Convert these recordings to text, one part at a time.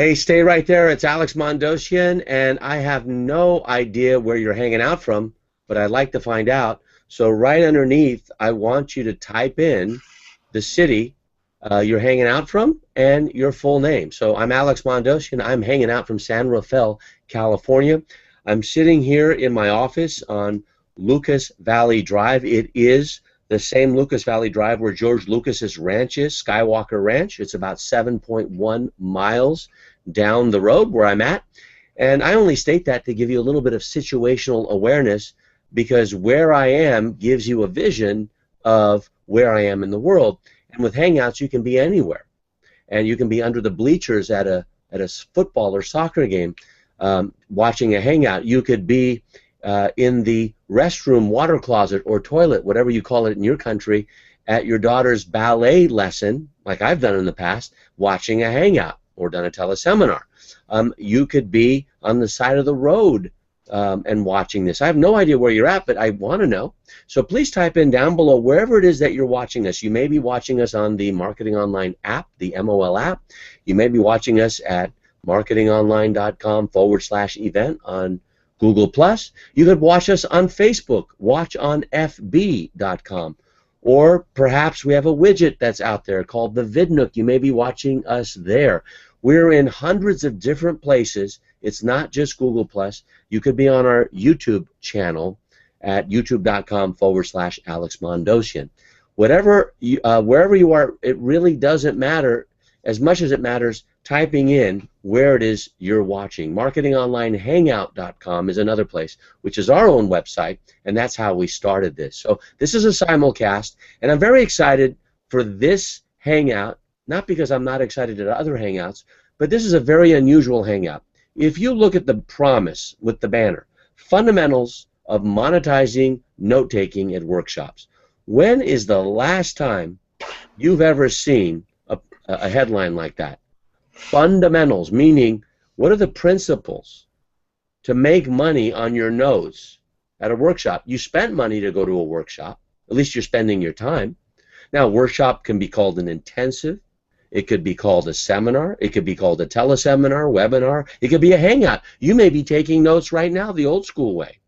Hey, stay right there. It's Alex Mondosian, and I have no idea where you're hanging out from, but I'd like to find out. So right underneath, I want you to type in the city you're hanging out from and your full name. So I'm Alex Mondosian. I'm hanging out from San Rafael, California. I'm sitting here in my office on Lucas Valley Drive. It is the same Lucas Valley Drive where George Lucas's ranch is, Skywalker Ranch. It's about 7.1 miles down the road where I'm at. And I only state that to give you a little bit of situational awareness because where I am gives you a vision of where I am in the world. And with Hangouts, you can be anywhere. And you can be under the bleachers at a football or soccer game watching a Hangout. You could be in the restroom, water closet, or toilet, whatever you call it in your country, at your daughter's ballet lesson, like I've done in the past, watching a Hangout or done a teleseminar. You could be on the side of the road and watching this. I have no idea where you're at, but I want to know. So please type in down below wherever it is that you're watching us. You may be watching us on the Marketing Online app, the MOL app. You may be watching us at marketingonline.com/event on Google+. You could watch us on Facebook, watchonfb.com. Or perhaps we have a widget that's out there called the VidNook. You may be watching us there. We're in hundreds of different places. It's not just Google+. You could be on our YouTube channel at youtube.com/Alex Mondosian. Wherever you are, it really doesn't matter as much as it matters typing in where it is you're watching. MarketingOnlineHangout.com is another place, which is our own website, and that's how we started this. So this is a simulcast, and I'm very excited for this Hangout, not because I'm not excited at other Hangouts, but this is a very unusual Hangout. If you look at the promise with the banner, fundamentals of monetizing note-taking at workshops, when is the last time you've ever seen a headline like that? Fundamentals, meaning what are the principles to make money on your notes at a workshop? You spent money to go to a workshop. At least you're spending your time. Now, a workshop can be called an intensive. It could be called a seminar. It could be called a teleseminar, webinar. It could be a hangout. You may be taking notes right now the old school way.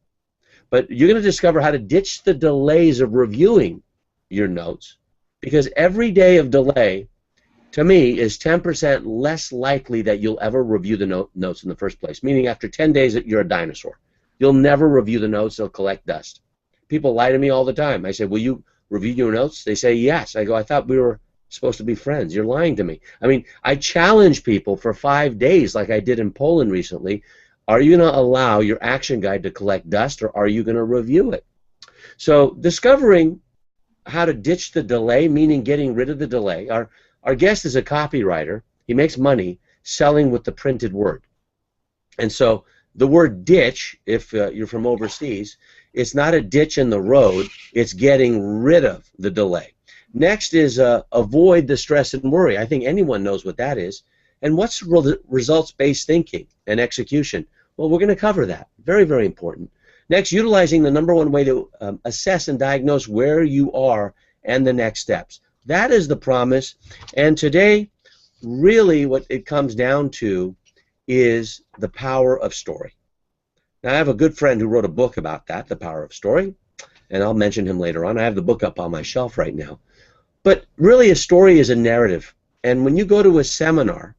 But you're going to discover how to ditch the delays of reviewing your notes, because every day of delay, to me, is 10% less likely that you'll ever review the notes in the first place, meaning after 10 days you're a dinosaur. You'll never review the notes. They'll collect dust. People lie to me all the time. I say, will you review your notes? They say, yes. I go, I thought we were supposed to be friends. You're lying to me. I mean, I challenge people for 5 days like I did in Poland recently. Are you going to allow your action guide to collect dust, or are you going to review it? So discovering how to ditch the delay, meaning getting rid of the delay. Our guest is a copywriter. He makes money selling with the printed word. And so the word ditch, if you're from overseas, it's not a ditch in the road. It's getting rid of the delay. Next is avoid the stress and worry. I think anyone knows what that is. And what's results-based thinking and execution? Well, we're going to cover that. Very, very important. Next, utilizing the #1 way to assess and diagnose where you are and the next steps. That is the promise, and today, really what it comes down to is the power of story. Now, I have a good friend who wrote a book about that, The Power of Story, and I'll mention him later on. I have the book up on my shelf right now. But really, a story is a narrative, and when you go to a seminar,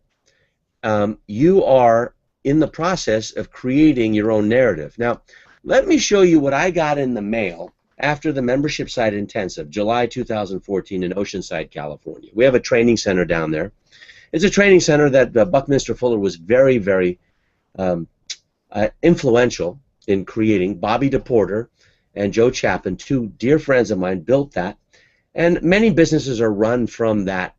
you are in the process of creating your own narrative. Now, let me show you what I got in the mail after the membership site intensive, July 2014 in Oceanside, California. We have a training center down there. It's a training center that Buckminster Fuller was very, very influential in creating. Bobby DePorter and Joe Chapin, two dear friends of mine, built that. And many businesses are run from that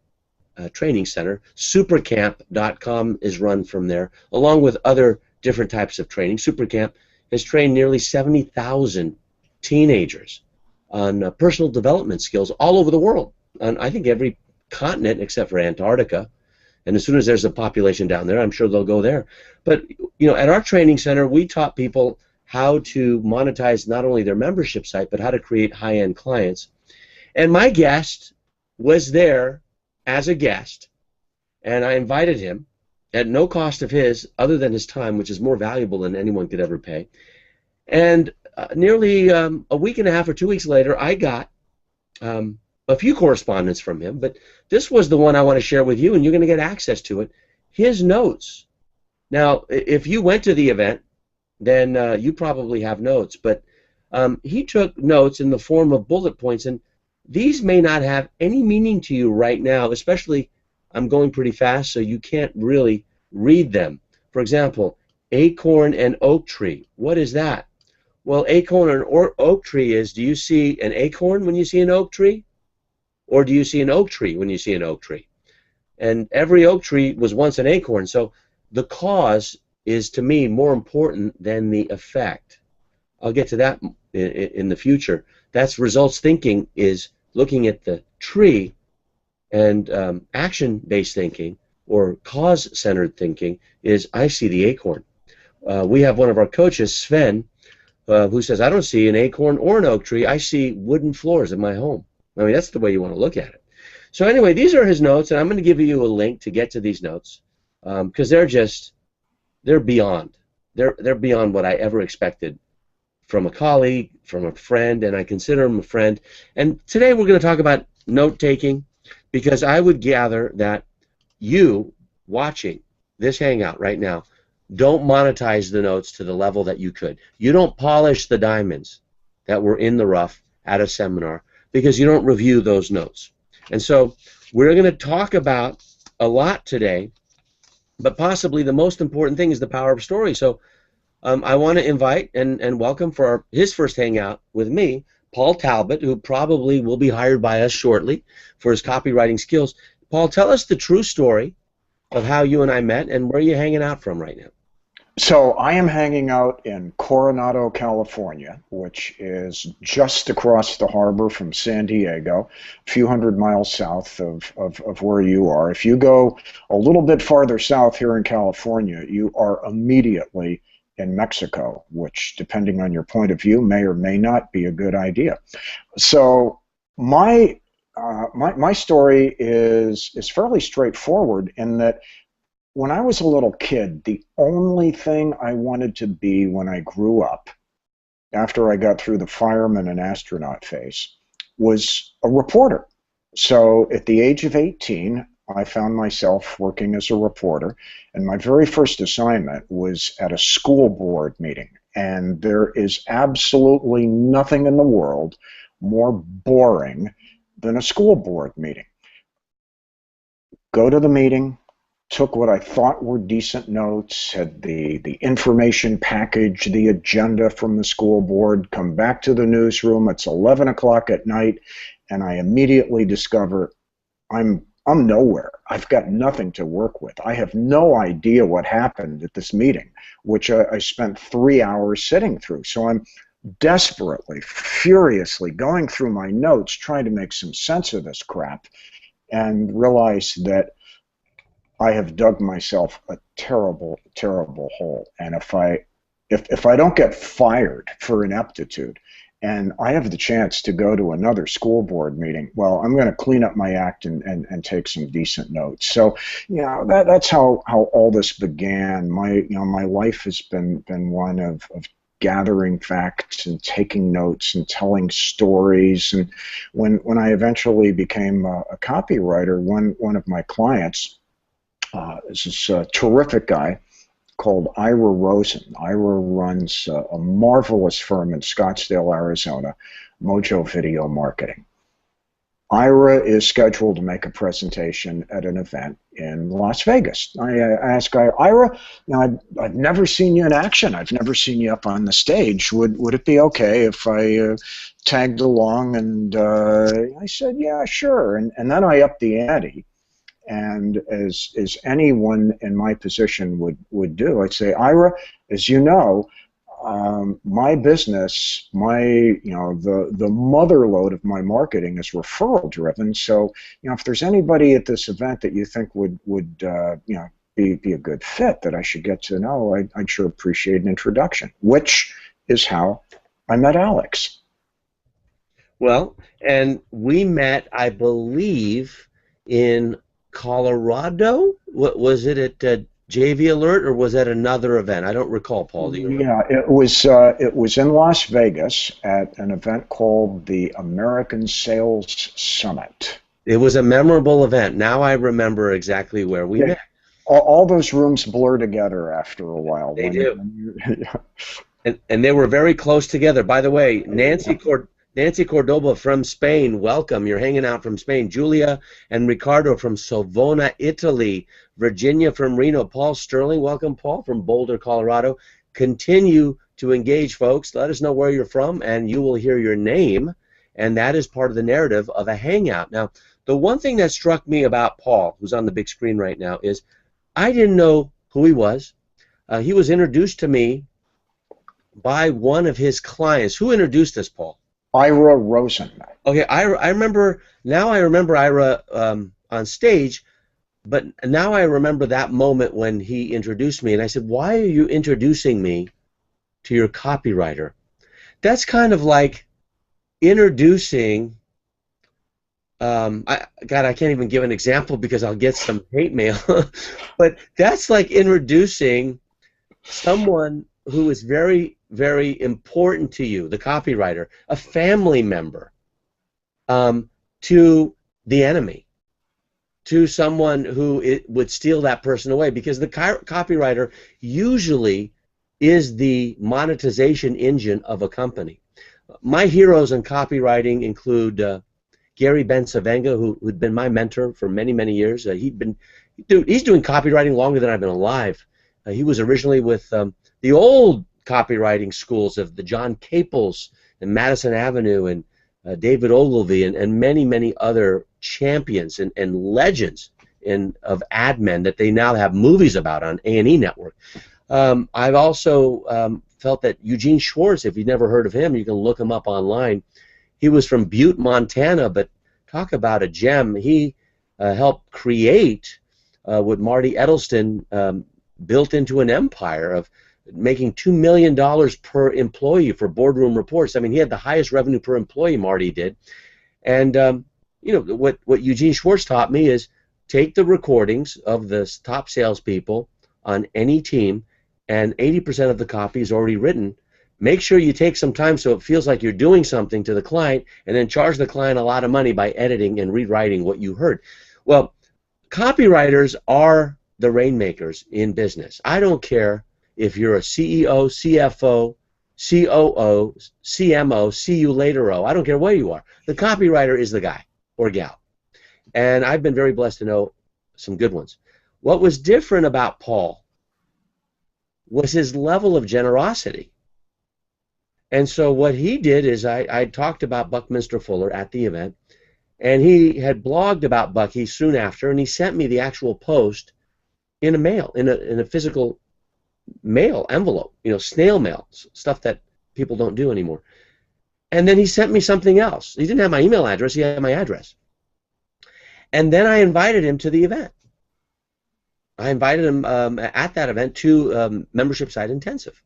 training center. Supercamp.com is run from there, along with other different types of training. Supercamp has trained nearly 70,000 teenagers on personal development skills all over the world, on I think every continent except for Antarctica. And as soon as there's a population down there, I'm sure they'll go there. But you know, at our training center, we taught people how to monetize not only their membership site, but how to create high-end clients. And my guest was there as a guest, and I invited him, at no cost of his, other than his time, which is more valuable than anyone could ever pay. And nearly a week and a half or 2 weeks later, I got a few correspondence from him, but this was the one I want to share with you, and you're going to get access to it. His notes. Now, if you went to the event, then you probably have notes, but he took notes in the form of bullet points, and these may not have any meaning to you right now, especially I'm going pretty fast, so you can't really read them. For example, acorn and oak tree. What is that? Well, acorn and oak tree is, do you see an acorn when you see an oak tree? Or do you see an oak tree when you see an oak tree? And every oak tree was once an acorn, so the cause is, to me, more important than the effect. I'll get to that in the future. That's results thinking, is looking at the tree, and action-based thinking or cause-centered thinking is, I see the acorn. We have one of our coaches, Sven, who says, I don't see an acorn or an oak tree, I see wooden floors in my home. I mean, that's the way you want to look at it. So anyway, these are his notes, and I'm going to give you a link to get to these notes, because they're beyond. They're beyond what I ever expected from a colleague, from a friend, and I consider him a friend. And today we're going to talk about note-taking, because I would gather that you, watching this hangout right now, don't monetize the notes to the level that you could. You don't polish the diamonds that were in the rough at a seminar, because you don't review those notes. And so we're going to talk about a lot today, but possibly the most important thing is the power of story. So I want to invite and welcome for his first hangout with me, Paul Talbot, who probably will be hired by us shortly for his copywriting skills. Paul, tell us the true story of how you and I met and where you're hanging out from right now. So I am hanging out in Coronado, California, which is just across the harbor from San Diego, a few hundred miles south of where you are. If you go a little bit farther south here in California, you are immediately in Mexico, which, depending on your point of view, may or may not be a good idea. So my story is fairly straightforward in that when I was a little kid, the only thing I wanted to be when I grew up, after I got through the fireman and astronaut phase, was a reporter. So at the age of 18, I found myself working as a reporter, and my very first assignment was at a school board meeting. And there is absolutely nothing in the world more boring than a school board meeting. Go to the meeting, took what I thought were decent notes, had the information package, the agenda from the school board, come back to the newsroom. It's 11 o'clock at night, and I immediately discover I'm nowhere. I've got nothing to work with. I have no idea what happened at this meeting, which I spent 3 hours sitting through. So I'm desperately, furiously going through my notes, trying to make some sense of this crap, and realize that I have dug myself a terrible, terrible hole. And if I don't get fired for ineptitude, and I have the chance to go to another school board meeting, well, I'm going to clean up my act and take some decent notes. So, that's how all this began. My life has been one of gathering facts and taking notes and telling stories. And when I eventually became a copywriter, one of my clients, is this terrific guy called Ira Rosen. Ira runs a marvelous firm in Scottsdale, Arizona, Mojo Video Marketing. Ira is scheduled to make a presentation at an event in Las Vegas. I asked Ira, I've never seen you in action. I've never seen you up on the stage. Would it be okay if I tagged along? And I said, yeah, sure. And then I upped the ante. And as anyone in my position would do, I'd say, Ira, as you know, my business, the mother lode of my marketing is referral driven. So, if there's anybody at this event that you think would be a good fit that I should get to know, I'd sure appreciate an introduction. Which is how I met Alex. Well, and we met, I believe, in Colorado. What was it, at JV Alert, or was that another event? I don't recall, Paul. Do you remember? Yeah, it was in Las Vegas at an event called the American Sales Summit. It was a memorable event. Now I remember exactly where we Yeah, met. all those rooms blur together after a while They do. when you yeah. And they were very close together. By the way, Nancy Cordoba from Spain, welcome. You're hanging out from Spain. Julia and Ricardo from Savona, Italy. Virginia from Reno. Paul Sterling, welcome, Paul, from Boulder, Colorado. Continue to engage, folks. Let us know where you're from, and you will hear your name, and that is part of the narrative of a hangout. Now, the one thing that struck me about Paul, who's on the big screen right now, is I didn't know who he was. He was introduced to me by one of his clients. Who introduced us, Paul? Ira Rosen. Okay, I remember, now I remember Ira on stage, but now I remember that moment when he introduced me, and I said, why are you introducing me to your copywriter? That's kind of like introducing, God, I can't even give an example because I'll get some hate mail, but that's like introducing someone who is very, very important to you, the copywriter, a family member, to the enemy, to someone who would steal that person away, because the copywriter usually is the monetization engine of a company. My heroes in copywriting include Gary Bensavenga, who'd been my mentor for many, many years. He's doing copywriting longer than I've been alive. He was originally with the old copywriting schools of the John Caples and Madison Avenue and David Ogilvy and many, many other champions and legends of ad men that they now have movies about on A&E Network. I've also felt that Eugene Schwartz, if you've never heard of him, you can look him up online. He was from Butte, Montana, but talk about a gem. He helped create what Marty Edelston built into an empire of making $2 million per employee for boardroom reports. I mean, he had the highest revenue per employee, Marty did. And you know, what Eugene Schwartz taught me is take the recordings of the top salespeople on any team, and 80% of the copy is already written. Make sure you take some time so it feels like you're doing something to the client, and then charge the client a lot of money by editing and rewriting what you heard. Well, copywriters are the rainmakers in business. I don't care if you're a CEO, CFO, COO, CMO, see you later-o. I don't care where you are. The copywriter is the guy or gal. And I've been very blessed to know some good ones. What was different about Paul was his level of generosity. And so what he did is I talked about Buckminster Fuller at the event, and he had blogged about Bucky soon after, and he sent me the actual post in a mail, in a physical mail envelope, you know, snail mail, stuff that people don't do anymore. And then he sent me something else. He didn't have my email address, he had my address. And then I invited him to the event. I invited him at that event to Membership Site Intensive.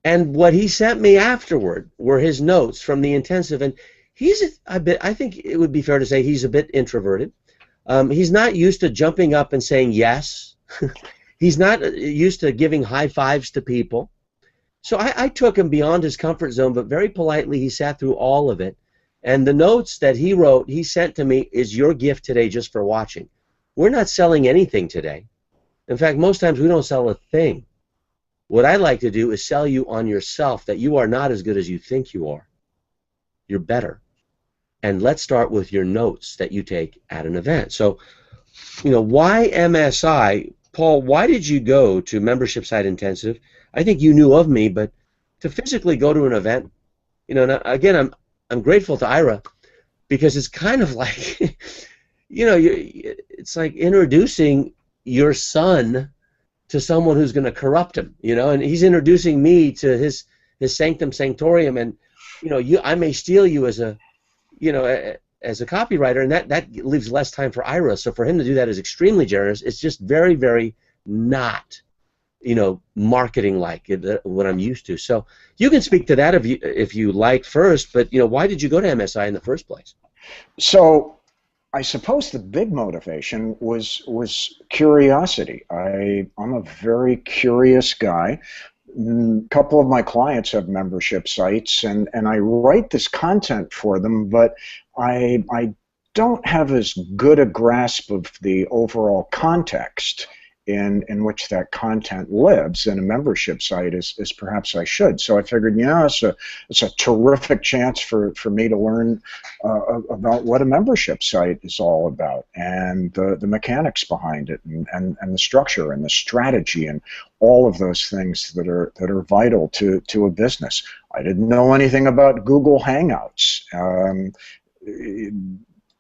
And what he sent me afterward were his notes from the intensive, and he's a bit, I think it would be fair to say he's a bit introverted. He's not used to jumping up and saying yes. He's not used to giving high fives to people. So I took him beyond his comfort zone, but very politely he sat through all of it. And the notes that he wrote, he sent to me, is your gift today just for watching. We're not selling anything today. In fact, most times we don't sell a thing. What I like to do is sell you on yourself, that you are not as good as you think you are. You're better. And let's start with your notes that you take at an event. So, you know, why MSI? Paul, why did you go to Membership Site Intensive? I think you knew of me, but to physically go to an event, you know, now, again, I'm grateful to Ira, because it's kind of like, you know, it's like introducing your son to someone who's going to corrupt him, you know, and he's introducing me to his sanctum sanctorium, and you know, I may steal you as a, you know, as a copywriter, and that leaves less time for Ira. So for him to do that is extremely generous. It's just very, very not, you know, marketing like what I'm used to. So you can speak to that if you like first, but you know, why did you go to MSI in the first place? So I suppose the big motivation was curiosity. I'm a very curious guy. A couple of my clients have membership sites, and I write this content for them, but I don't have as good a grasp of the overall context in which that content lives in a membership site as perhaps I should. So I figured, it's a terrific chance for me to learn about what a membership site is all about, and the mechanics behind it, and the structure and the strategy and all of those things that are vital to a business. I didn't know anything about Google Hangouts.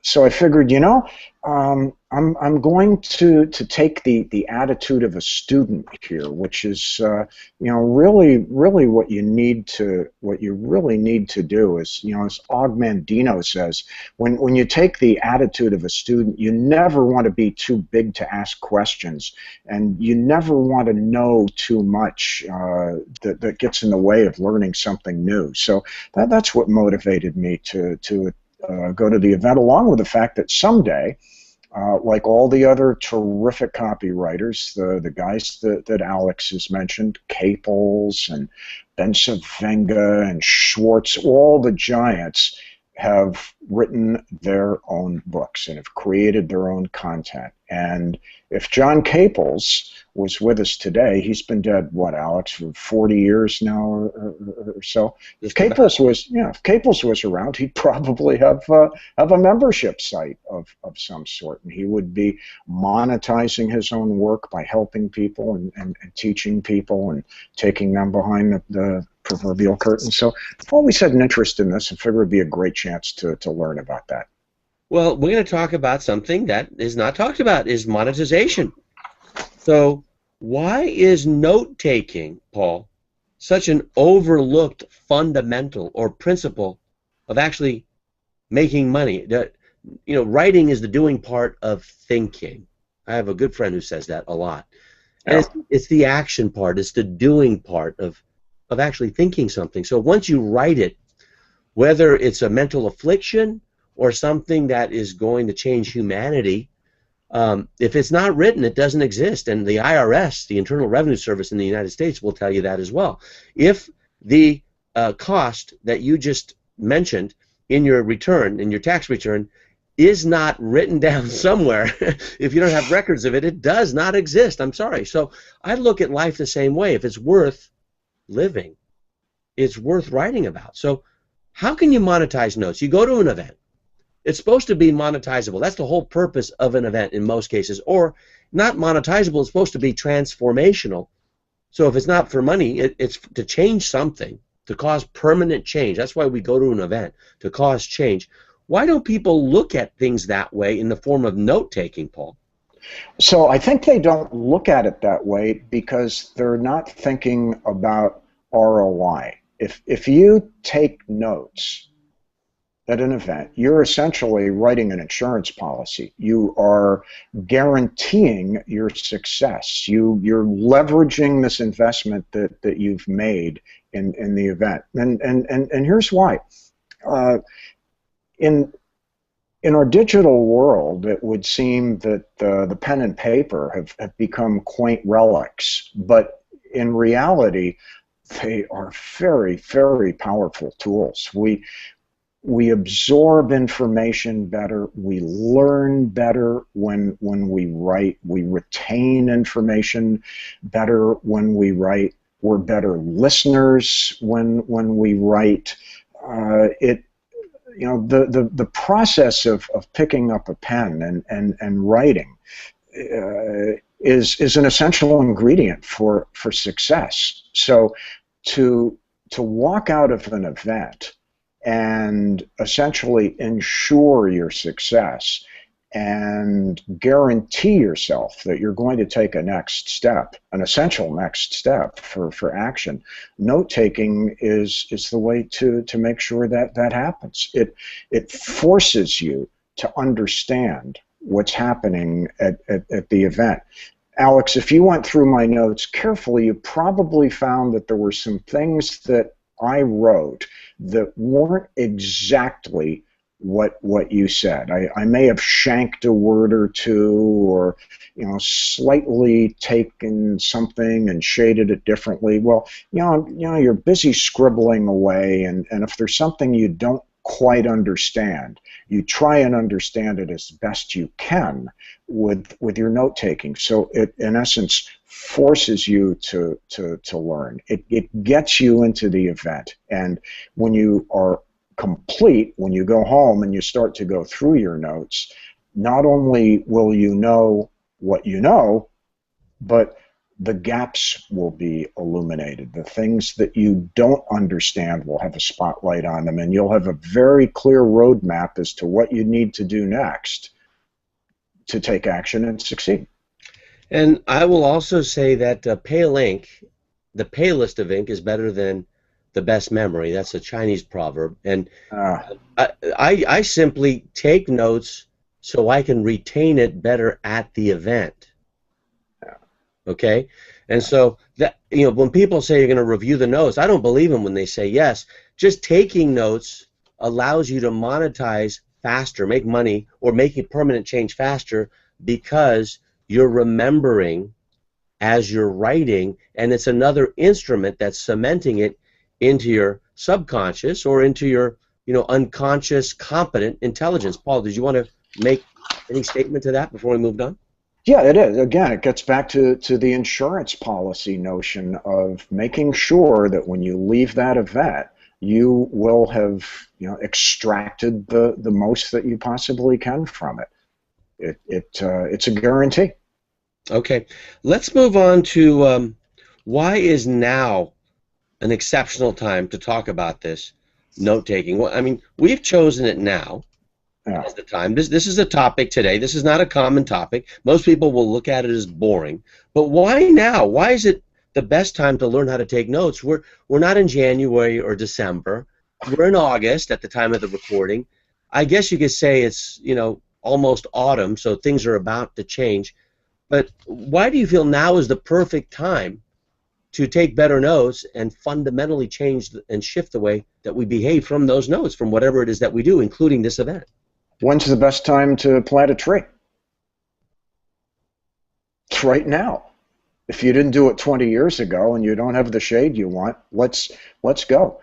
So I figured, I'm going to take the attitude of a student here, which is really what you really need to do is, as Og Mandino says, when you take the attitude of a student, you never want to be too big to ask questions, and you never want to know too much that gets in the way of learning something new. So that's what motivated me to go to the event, along with the fact that someday, like all the other terrific copywriters, the guys that Alex has mentioned, Caples and Bensavenga and Schwartz, all the giants have written their own books and have created their own content. And if John Caples was with us today, he's been dead, what, Alex, for 40 years now or so. If Caples was around, he'd probably have a membership site of some sort, and he would be monetizing his own work by helping people and teaching people and taking them behind the proverbial curtain. So I've always had an interest in this and figured it would be a great chance to learn about that. Well, we're going to talk about something that is not talked about, is monetization. So why is note-taking, Paul, such an overlooked fundamental or principle of actually making money? Writing is the doing part of thinking. I have a good friend who says that a lot. And it's the action part, it's the doing part of actually thinking something. So once you write it, whether it's a mental affliction or something that is going to change humanity, if it's not written, it doesn't exist. And the IRS, the Internal Revenue Service in the United States, will tell you that as well. If the cost that you just mentioned in your return, in your tax return, is not written down somewhere, if you don't have records of it, it does not exist. I'm sorry. So I look at life the same way. If it's worth living, it's worth writing about. So how can you monetize notes? You go to an event. It's supposed to be monetizable. That's the whole purpose of an event in most cases. Or not monetizable, it's supposed to be transformational. So if it's not for money, it's to change something, to cause permanent change. That's why we go to an event, to cause change. Why don't people look at things that way in the form of note-taking, Paul? So I think they don't look at it that way because they're not thinking about ROI. If you take notes at an event, you're essentially writing an insurance policy. You are guaranteeing your success. You're leveraging this investment that you've made in the event. And here's why. In our digital world, it would seem that the pen and paper have become quaint relics, but in reality, they are very, very powerful tools. We absorb information better. We learn better when we write. We retain information better when we write. We're better listeners when we write. The process of picking up a pen and writing is an essential ingredient for success. So to walk out of an event and essentially ensure your success and guarantee yourself that you're going to take a next step, an essential next step for action, note-taking is the way to make sure that happens. It forces you to understand what's happening at the event. Alex, if you went through my notes carefully, you probably found that there were some things that I wrote that weren't exactly what you said. I may have shanked a word or two, or slightly taken something and shaded it differently. Well, you're busy scribbling away, and if there's something you don't quite understand, you try and understand it as best you can with your note taking. So it, in essence, forces you to learn. It gets you into the event, and when you are complete, when you go home and you start to go through your notes, not only will you know what you know, but the gaps will be illuminated. The things that you don't understand will have a spotlight on them, and you'll have a very clear roadmap as to what you need to do next to take action and succeed. And I will also say that pale ink, the palest of ink is better than the best memory. That's a Chinese proverb. And Uh, I simply take notes so I can retain it better at the event. yeah, Okay? And so that, when people say you're going to review the notes, I don't believe them when they say yes. Just taking notes allows you to monetize faster, make money, or make a permanent change faster because you're remembering as you're writing, and it's another instrument that's cementing it into your subconscious or into your unconscious competent intelligence. Paul, did you want to make any statement to that before we moved on? yeah, it is. Again, it gets back to the insurance policy notion of making sure that when you leave that event, you will have extracted the most that you possibly can from it. It's a guarantee. Okay, let's move on to why is now an exceptional time to talk about this note taking. Well, I mean, we've chosen it now Yeah. as the time. This is a topic today. This is not a common topic. Most people will look at it as boring. But why now? Why is it the best time to learn how to take notes? We're not in January or December. We're in August at the time of the recording. I guess you could say it's, almost autumn, so things are about to change. But why do you feel now is the perfect time to take better notes and fundamentally change and shift the way that we behave from those notes, from whatever it is that we do, including this event? When's the best time to plant a tree? It's right now. If you didn't do it 20 years ago and you don't have the shade you want, let's go.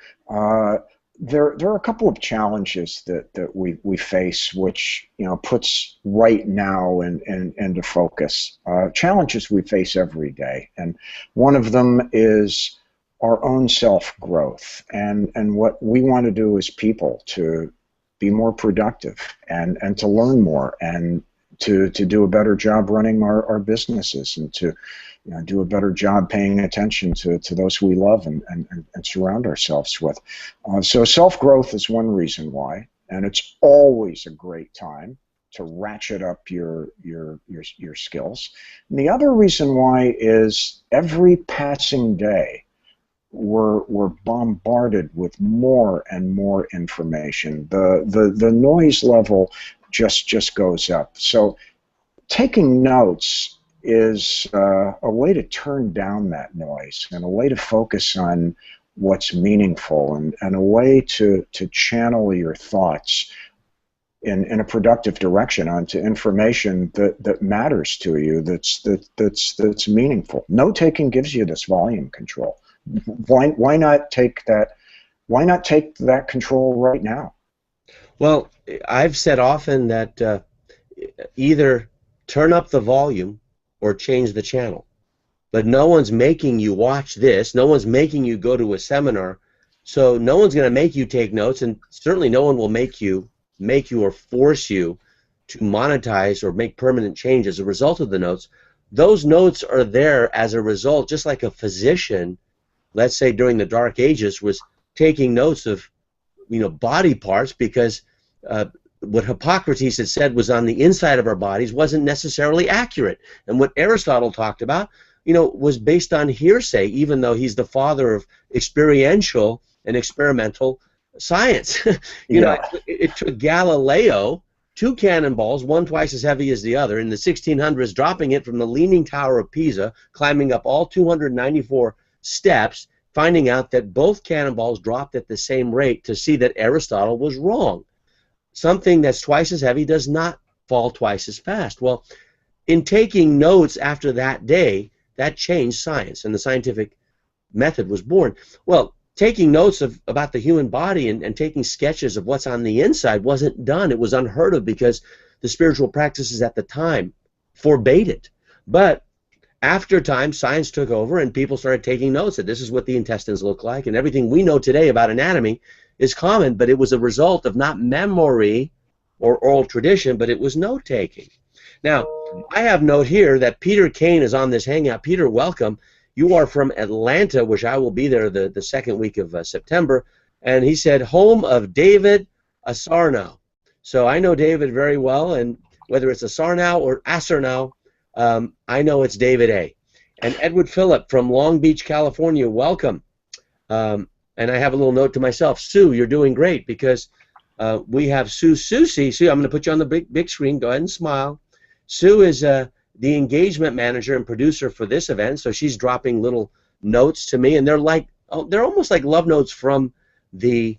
There are a couple of challenges that we face, which puts right now into focus. Challenges we face every day, and one of them is our own self-growth and what we want to do as people to be more productive and to learn more and to do a better job running our businesses and to do a better job paying attention to those we love and surround ourselves with. So self-growth is one reason why, and it's always a great time to ratchet up your skills. And the other reason why is every passing day we're bombarded with more and more information. The noise level just goes up. So taking notes is a way to turn down that noise and a way to focus on what's meaningful and a way to channel your thoughts in a productive direction onto information that matters to you, that's meaningful. Note-taking gives you this volume control. Why not take that? Why not take that control right now? Well, I've said often that either turn up the volume or change the channel. But no one's making you watch this. No one's making you go to a seminar. So no one's going to make you take notes, and certainly no one will make you or force you to monetize or make permanent change as a result of the notes. Those notes are there as a result, just like a physician, let's say during the Dark Ages, was taking notes of body parts because what Hippocrates had said was on the inside of our bodies wasn't necessarily accurate. And what Aristotle talked about, was based on hearsay, even though he's the father of experiential and experimental science. It took Galileo 2 cannonballs, one twice as heavy as the other, in the 1600s, dropping it from the Leaning Tower of Pisa, climbing up all 294 steps, finding out that both cannonballs dropped at the same rate to see that Aristotle was wrong. something that's twice as heavy does not fall twice as fast. Well, in taking notes after that day, that changed science, and the scientific method was born. Well, taking notes about the human body and taking sketches of what's on the inside wasn't done. It was unheard of because the spiritual practices at the time forbade it. But after time, science took over and people started taking notes that this is what the intestines look like, and everything we know today about anatomy is common, but it was a result of not memory or oral tradition, but it was note-taking. Now, I have note here that Peter Kane is on this hangout. Peter, welcome. You are from Atlanta, which I will be there the second week of September, and he said, home of David Asarnow. So I know David very well, and whether it's Asarnow or Asarnow, I know it's David A. And Edward Phillip from Long Beach, California, welcome. And I have a little note to myself. Sue, you're doing great because we have Susie. Sue, I'm going to put you on the big screen. Go ahead and smile. Sue is the engagement manager and producer for this event, so she's dropping little notes to me, and they're like, they're almost like love notes from the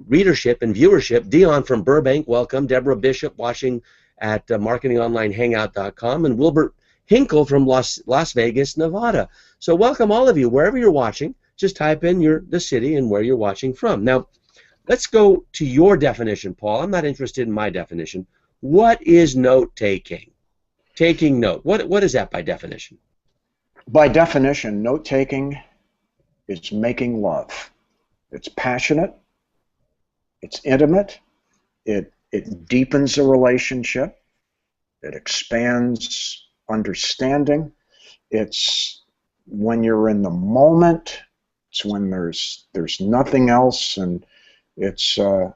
readership and viewership. Dion from Burbank, welcome. Deborah Bishop watching at marketingonlinehangout.com, and Wilbert Hinkle from Las Vegas, Nevada. So welcome all of you. Wherever you're watching, just type in the city and where you're watching from. Now, let's go to your definition, Paul. I'm not interested in my definition. What is note-taking? Taking note. What is that by definition? By definition, note-taking is making love. It's passionate. It's intimate. It deepens a relationship. It expands understanding. It's when you're in the moment. It's when there's nothing else, and it's a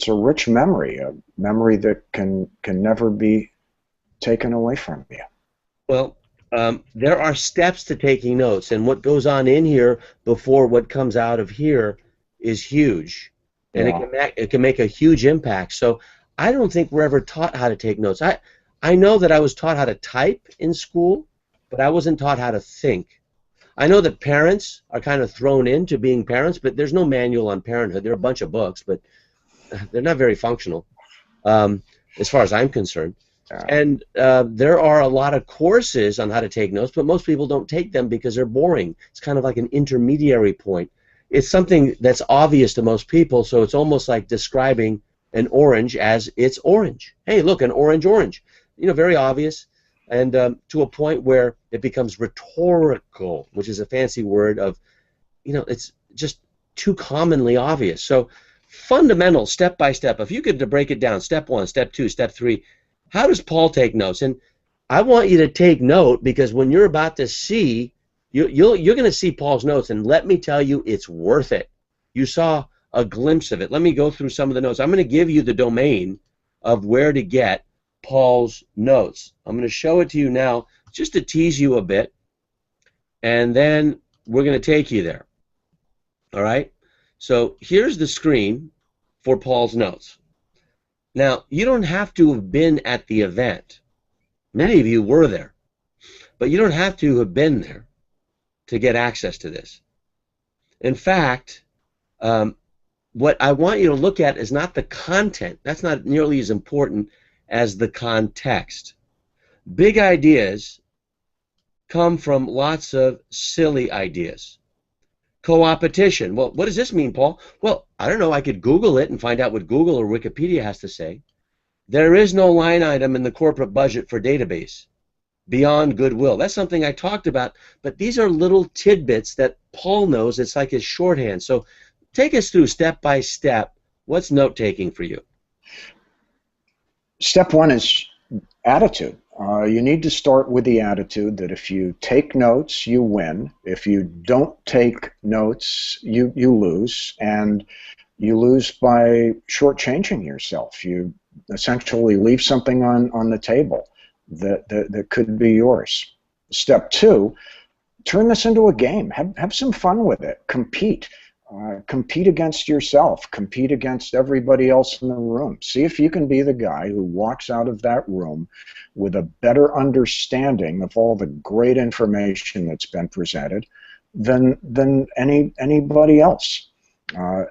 rich memory, a memory that can never be taken away from you. Well, there are steps to taking notes, and what goes on in here before what comes out of here is huge, and it can make a huge impact. So I don't think we're ever taught how to take notes. I know that I was taught how to type in school, but I wasn't taught how to think. I know that parents are kind of thrown into being parents, but there's no manual on parenthood. There are a bunch of books, but they're not very functional as far as I'm concerned. And there are a lot of courses on how to take notes, but most people don't take them because they're boring. It's kind of like an intermediary point. It's something that's obvious to most people, so it's almost like describing an orange as it's orange. Hey, look, an orange. You know, very obvious, and to a point where it becomes rhetorical, which is a fancy word of, you know, it's just too commonly obvious. So fundamental, step by step, if you could break it down, step 1, step 2, step 3, how does Paul take notes? And I want you to take note, because when you're about to see, you're going to see Paul's notes, and let me tell you, it's worth it. You saw a glimpse of it. Let me go through some of the notes. I'm going to give you the domain of where to get Paul's notes. I'm going to show it to you now just to tease you a bit, and then we're going to take you there. All right? So here's the screen for Paul's notes. Now, you don't have to have been at the event. Many of you were there, but you don't have to have been there to get access to this. In fact, what I want you to look at is not the content. That's not nearly as important as the context. Big ideas come from lots of silly ideas. Co-opetition. Well, what does this mean, Paul? Well, I don't know. I could Google it and find out what Google or Wikipedia has to say. There is no line item in the corporate budget for database beyond goodwill. That's something I talked about, but these are little tidbits that Paul knows. It's like his shorthand. So take us through step by step. What's note-taking for you? Step 1 is attitude. You need to start with the attitude that if you take notes, you win. If you don't take notes, you lose, and you lose by shortchanging yourself. You essentially leave something on the table that could be yours. Step 2, turn this into a game. Have some fun with it. Compete. Compete against yourself. Compete against everybody else in the room. See if you can be the guy who walks out of that room with a better understanding of all the great information that's been presented than anybody else.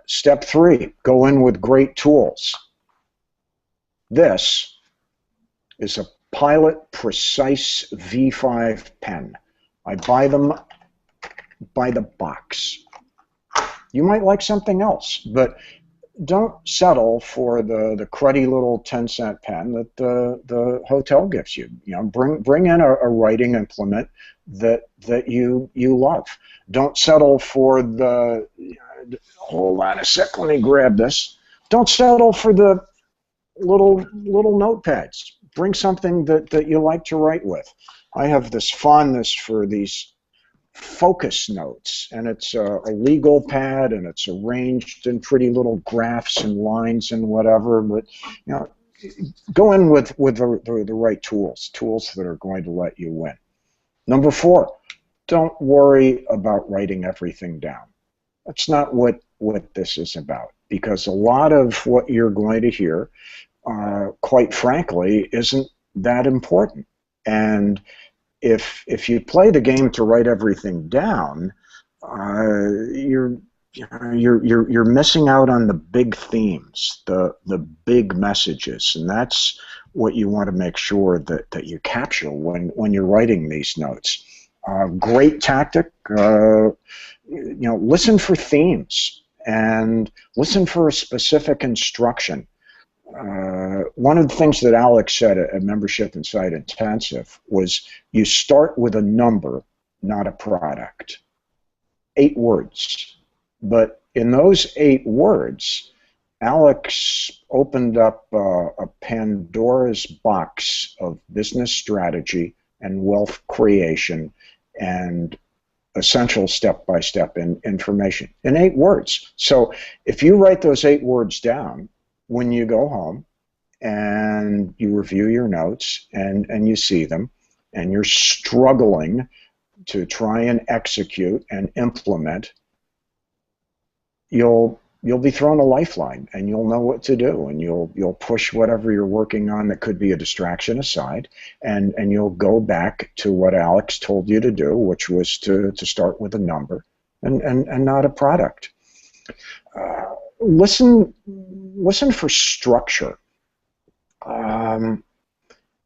Step 3, go in with great tools. This is a Pilot Precise V5 pen. I buy them by the box. You might like something else, but don't settle for the cruddy little 10-cent pen that the hotel gives you. You know, bring in a writing implement that you love. Don't settle for the hold on a sec, let me grab this. Don't settle for the little notepads. Bring something that you like to write with. I have this fondness for these focus notes, and it's a legal pad, and it's arranged in pretty little graphs and lines and whatever. But you know, go in with the right tools that are going to let you win. Number 4, don't worry about writing everything down. That's not what this is about, because a lot of what you're going to hear, quite frankly, isn't that important. And if you play the game to write everything down, you're missing out on the big themes, the big messages, and that's what you want to make sure that you capture when you're writing these notes. Great tactic. Listen for themes and listen for a specific instruction. One of the things that Alex said at Membership Insight Intensive was you start with a number, not a product. 8 words. But in those 8 words, Alex opened up a Pandora's box of business strategy and wealth creation and essential step-by-step information in 8 words. So if you write those 8 words down, when you go home and you review your notes and you see them and you're struggling to try and execute and implement, you'll be thrown a lifeline, and you'll know what to do, and you'll push whatever you're working on that could be a distraction aside, and you'll go back to what Alex told you to do, which was to start with a number and not a product. Listen for structure.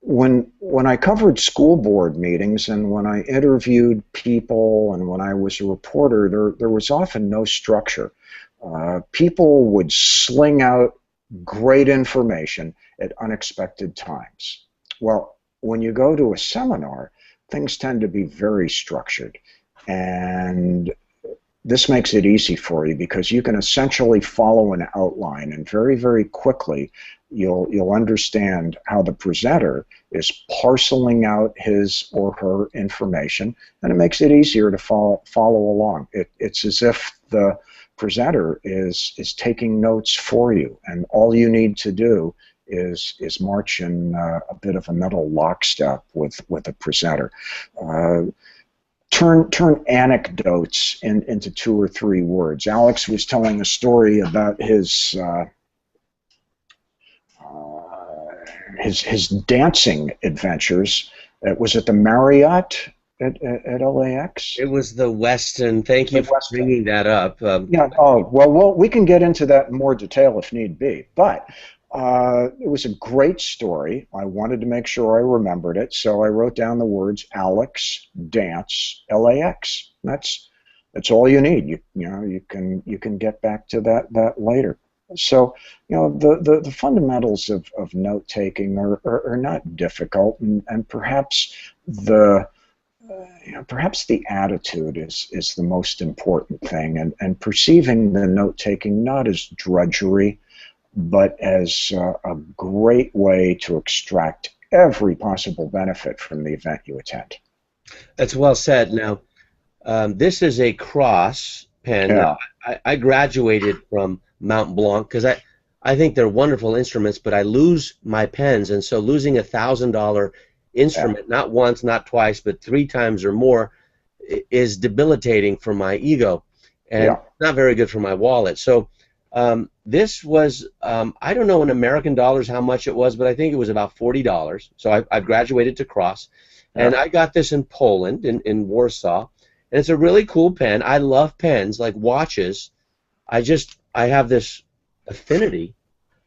When I covered school board meetings and when I interviewed people and when I was a reporter, there was often no structure. People would sling out great information at unexpected times. Well, when you go to a seminar, things tend to be very structured, and this makes it easy for you because you can essentially follow an outline, and very, very quickly you'll understand how the presenter is parceling out his or her information, and it makes it easier to follow along. It's as if the presenter is taking notes for you, and all you need to do is march in a bit of a mental lockstep with the presenter. Turn anecdotes into 2 or 3 words. Alex was telling a story about his dancing adventers. It was at the Marriott at LAX. It was the Westin. Thank you for bringing that up. Yeah. Oh well, we can get into that in more detail if need be. But it was a great story. I wanted to make sure I remembered it, so I wrote down the words Alex dance LAX. That's all you need. You can get back to that later. So the fundamentals of note taking are not difficult, and perhaps the attitude is the most important thing, and perceiving the note taking not as drudgery, but as a great way to extract every possible benefit from the event you attend. That's well said. Now, this is a cross pen. Yeah. I graduated from Mount Blanc because I think they're wonderful instruments, but I lose my pens, and so losing $1,000 instrument, not once, not twice, but 3 times or more, is debilitating for my ego, and not very good for my wallet. So this was, I don't know in American dollars how much it was, but I think it was about $40. So I've graduated to cross, and I got this in Poland, in Warsaw, and it's a really cool pen. I love pens, like watches. I have this affinity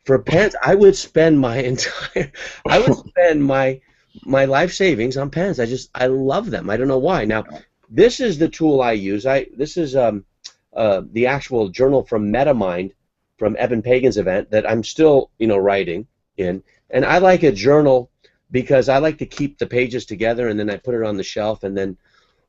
For pens, I would spend my entire, I would spend my life savings on pens. I love them. I don't know why. Now, this is the tool I use. This is the actual journal from MetaMind, from Eben Pagan's event that I'm still, writing in. And I like a journal because I like to keep the pages together, and then I put it on the shelf. And then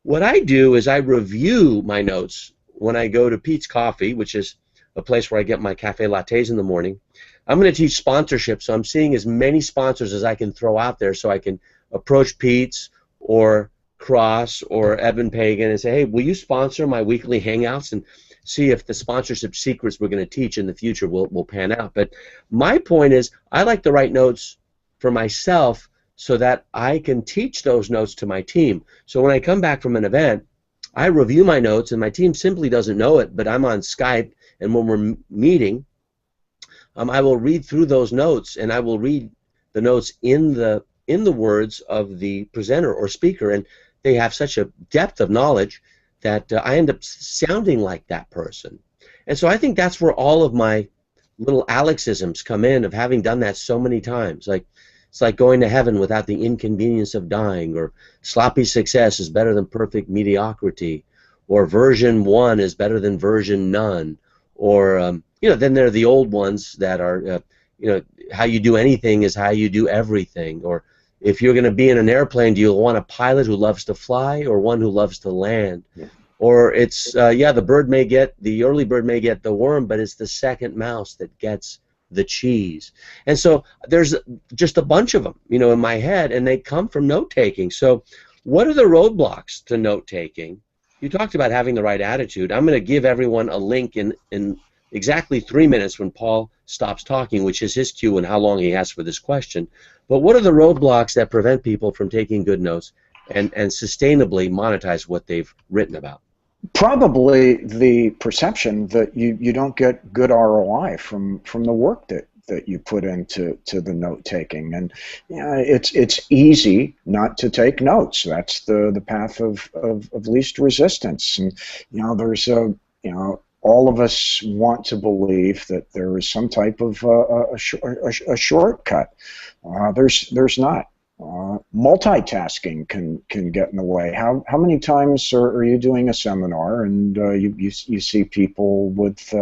what I do is I review my notes when I go to Pete's Coffee, which is a place where I get my cafe lattes in the morning. I'm going to teach sponsorship, so I'm seeing as many sponsors as I can throw out there so I can approach Pete's or Cross or Eben Pagan and say, hey, will you sponsor my weekly hangouts, and see if the sponsorship secrets we're going to teach in the future will pan out. But my point is I like to write notes for myself so that I can teach those notes to my team. So when I come back from an event, I review my notes, and my team simply doesn't know it, but I'm on Skype, and when we're meeting, I will read through those notes, and I will read the notes in the words of the presenter or speaker, and they have such a depth of knowledge that I end up sounding like that person. And so I think that's where all of my little Alexisms come in, of having done that so many times. Like, it's like going to heaven without the inconvenience of dying, or sloppy success is better than perfect mediocrity, or version 1 is better than version none, or then there are the old ones that are how you do anything is how you do everything, or if you're going to be in an airplane, do you want a pilot who loves to fly or one who loves to land? Yeah. Or it's the early bird may get the worm, but it's the second mouse that gets the cheese. And so there's just a bunch of them, in my head, and they come from note-taking. So what are the roadblocks to note-taking? You talked about having the right attitude. I'm going to give everyone a link in exactly 3 minutes when Paul stops talking, which is his cue and how long he has for this question. But what are the roadblocks that prevent people from taking good notes and sustainably monetize what they've written about? Probably the perception that you don't get good ROI from the work that you put into the note taking, and it's easy not to take notes. That's the path of least resistance, and there's all of us want to believe that there is some type of a shortcut. There's not. Multitasking can get in the way. How many times are you doing a seminar and you see people with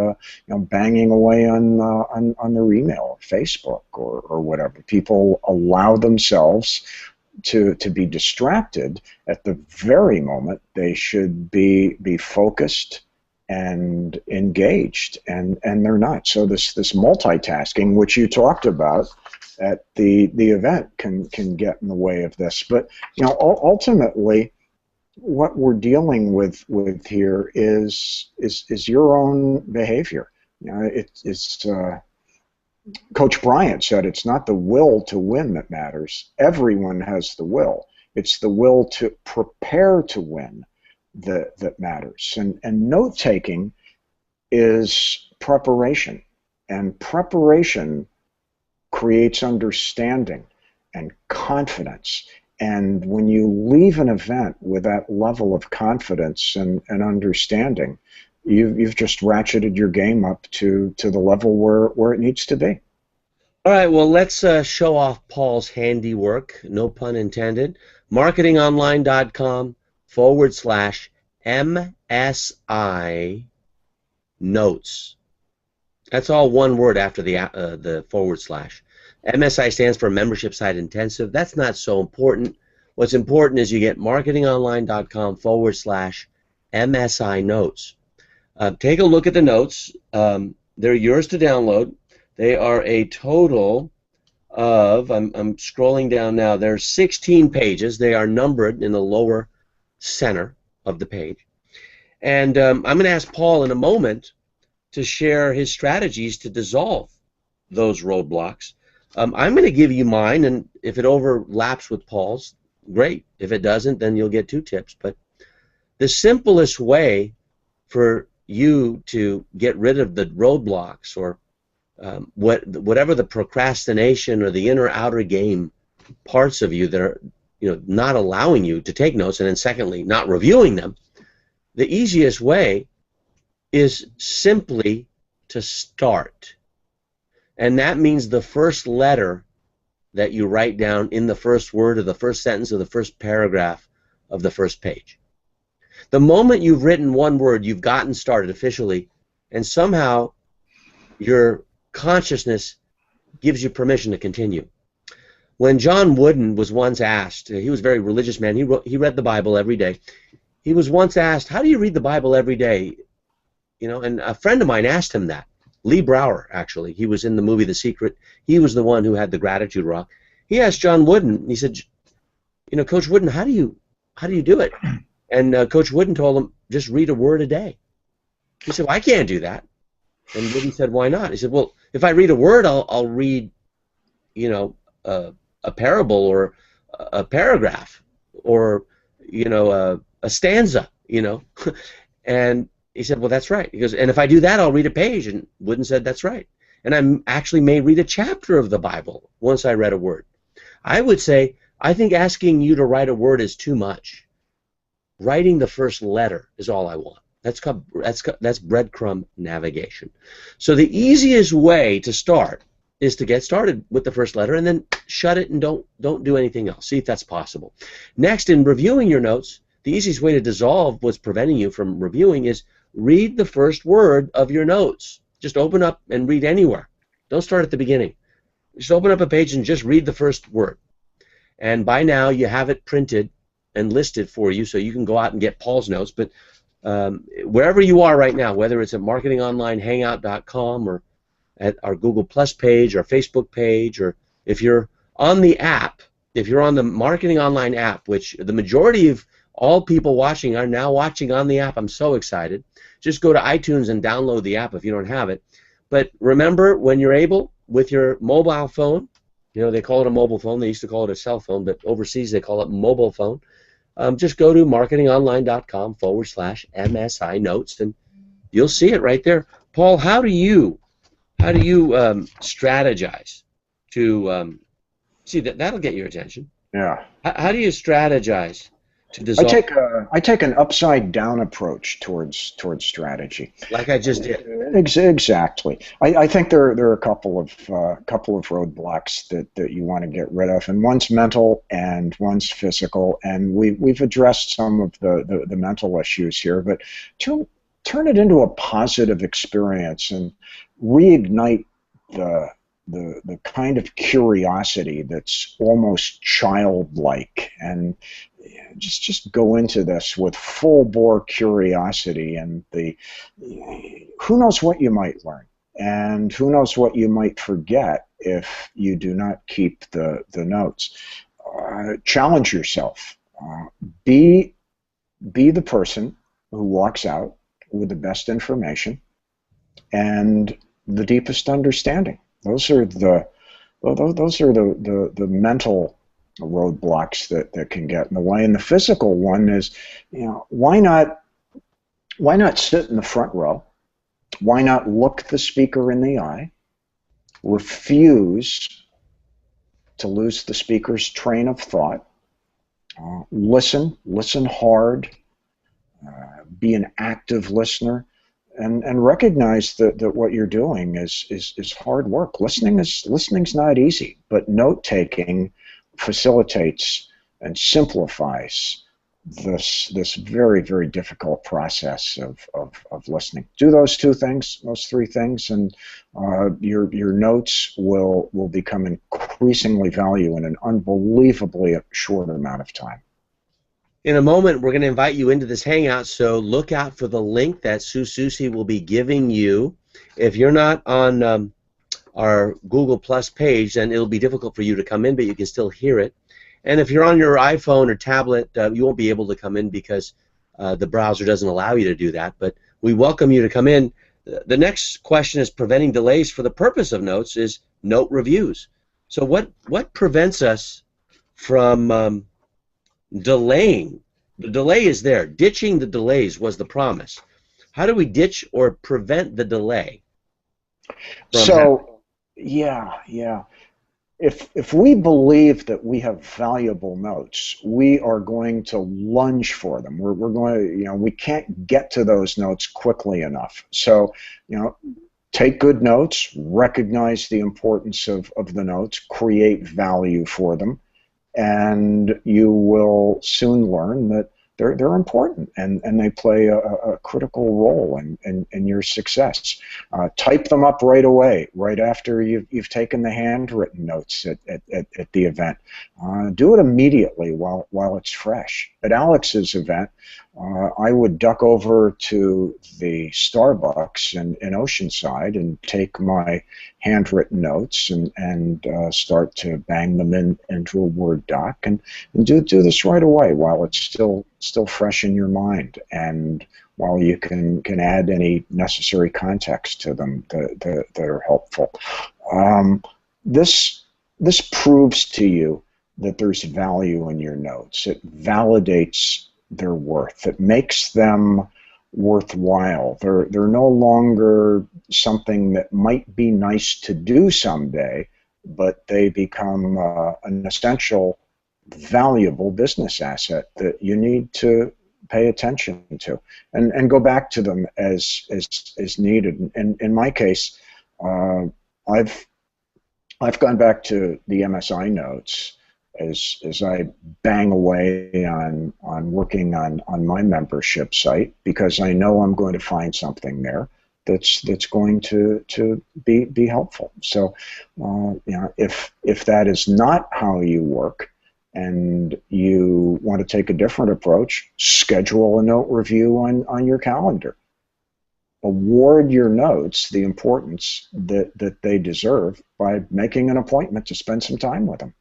banging away on their email or Facebook or whatever? People allow themselves to be distracted at the very moment they should be focused and engaged, and they're not. So this multitasking, which you talked about at the event, can get in the way of this. But ultimately, what we're dealing with here is your own behavior. It's Coach Bryant said it's not the will to win that matters. Everyone has the will. It's the will to prepare to win that matters. And note-taking is preparation. And preparation creates understanding and confidence. And when you leave an event with that level of confidence and understanding, you've just ratcheted your game up to the level where it needs to be. All right, well, let's show off Paul's handiwork, no pun intended. marketingonline.com/MSI notes. That's all one word after the forward slash. MSI stands for Membership Site Intensive. That's not so important. What's important is you get marketingonline.com/MSI notes. Take a look at the notes. They're yours to download. They are a total of, I'm scrolling down now, there's 16 pages. They are numbered in the lower center of the page. And I'm going to ask Paul in a moment to share his strategies to dissolve those roadblocks. I'm going to give you mine, and if it overlaps with Paul's, great. If it doesn't, then you'll get 2 tips. But the simplest way for you to get rid of the roadblocks, or whatever the procrastination or the inner-outer game parts of you that are not allowing you to take notes, and then secondly, not reviewing them, the easiest way is simply to start. And that means the first letter that you write down in the first word of the first sentence of the first paragraph of the first page. The moment you've written one word, you've gotten started officially, and somehow your consciousness gives you permission to continue. When John Wooden was once asked, he was a very religious man, he read the Bible every day. He was once asked, how do you read the Bible every day? You know, and a friend of mine asked him that. Lee Brower, actually. He was in the movie The Secret. He was the one who had the gratitude rock. He asked John Wooden, he said, you know, Coach Wooden, how do you do it? And Coach Wooden told him, just read a word a day. He said, well, I can't do that. And Wooden said, why not? He said, well, if I read a word, I'll read, you know, a parable or a paragraph or, you know, a stanza, you know. And he said, well, that's right. He goes, and if I do that, I'll read a page. And Wooden said, that's right. And I actually may read a chapter of the Bible once I read a word. I would say, I think asking you to write a word is too much. Writing the first letter is all I want. That's breadcrumb navigation. So the easiest way to start is to get started with the first letter and then shut it and don't do anything else. See if that's possible. Next, in reviewing your notes, the easiest way to dissolve what's preventing you from reviewing is read the first word of your notes. Just open up and read anywhere. Don't start at the beginning. Just open up a page and just read the first word. And by now you have it printed and listed for you so you can go out and get Paul's notes. But wherever you are right now, whether it's at marketingonlinehangout.com or at our Google Plus page or Facebook page, or if you're on the app, if you're on the Marketing Online app, which the majority of all people watching are now watching on the app. I'm so excited. Just go to iTunes and download the app if you don't have it. But remember, when you're able, with your mobile phone, you know, they call it a mobile phone. They used to call it a cell phone, but overseas they call it mobile phone. Just go to marketingonline.com/MSI notes, and you'll see it right there. Paul, how do you strategize to see that'll get your attention? Yeah. How do you strategize to dissolve? I take an upside down approach towards strategy. Like I just did. Exactly. I think there are a couple of roadblocks that you want to get rid of, and one's mental and one's physical. And we've addressed some of the mental issues here, but turn it into a positive experience and reignite the kind of curiosity that's almost childlike, and just go into this with full bore curiosity, and who knows what you might learn, and who knows what you might forget if you do not keep the notes. Challenge yourself. Be the person who walks out with the best information and the deepest understanding. Those are the mental roadblocks that can get in the way. And the physical one is, you know, why not sit in the front row? Why not look the speaker in the eye? Refuse to lose the speaker's train of thought. Listen hard. Be an active listener. And recognize that what you're doing is hard work. Listening's not easy, but note-taking facilitates and simplifies this very, very difficult process of listening. Do those three things, and your notes will become increasingly valuable in an unbelievably short amount of time. In a moment, we're going to invite you into this hangout, so look out for the link that Sue Susie will be giving you. If you're not on our Google Plus page, then it'll be difficult for you to come in, but you can still hear it. And if you're on your iPhone or tablet, you won't be able to come in because the browser doesn't allow you to do that, but we welcome you to come in. The next question is preventing delays for the purpose of notes is note reviews. So what prevents us from delaying? The delay is there. Ditching the delays was the promise. How do we ditch or prevent the delay from happening? Yeah. If we believe that we have valuable notes, we are going to lunge for them. We're going to, we can't get to those notes quickly enough. So, take good notes, recognize the importance of the notes, create value for them, and you will soon learn that they're important and they play a critical role in your success. Type them up right away, right after you've taken the handwritten notes at the event. Do it immediately while it's fresh. At Alex's event, I would duck over to the Starbucks in Oceanside and take my handwritten notes and start to bang them into a Word doc and do this right away while it's still fresh in your mind, and while you can add any necessary context to them that are helpful. This proves to you that there's value in your notes. It validates their worth. It makes them worthwhile. They're no longer something that might be nice to do someday, but they become an essential, valuable business asset that you need to pay attention to and go back to them as needed. And in my case, I've gone back to the MSI notes as I bang away on working on my membership site, because I know I'm going to find something there that's going to be helpful. So you know, if that is not how you work and you want to take a different approach, schedule a note review on your calendar. Award your notes the importance that they deserve by making an appointment to spend some time with them.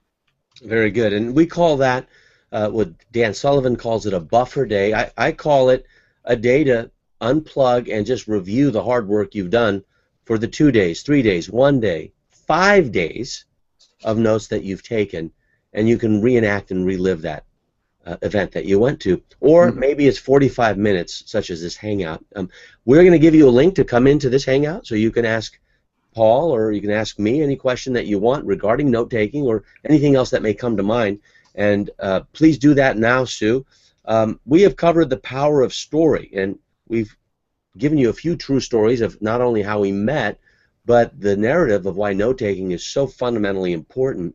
Very good. And we call that, what Dan Sullivan calls it, a buffer day. I call it a day to unplug and just review the hard work you've done for the 2 days, 3 days, 1 day, 5 days of notes that you've taken, and you can reenact and relive that event that you went to. Or maybe it's 45 minutes, such as this hangout. We're going to give you a link to come into this hangout so you can ask Paul, or you can ask me any question that you want regarding note-taking or anything else that may come to mind. And please do that now, Sue. We have covered the power of story, and we've given you a few true stories of not only how we met, but the narrative of why note-taking is so fundamentally important.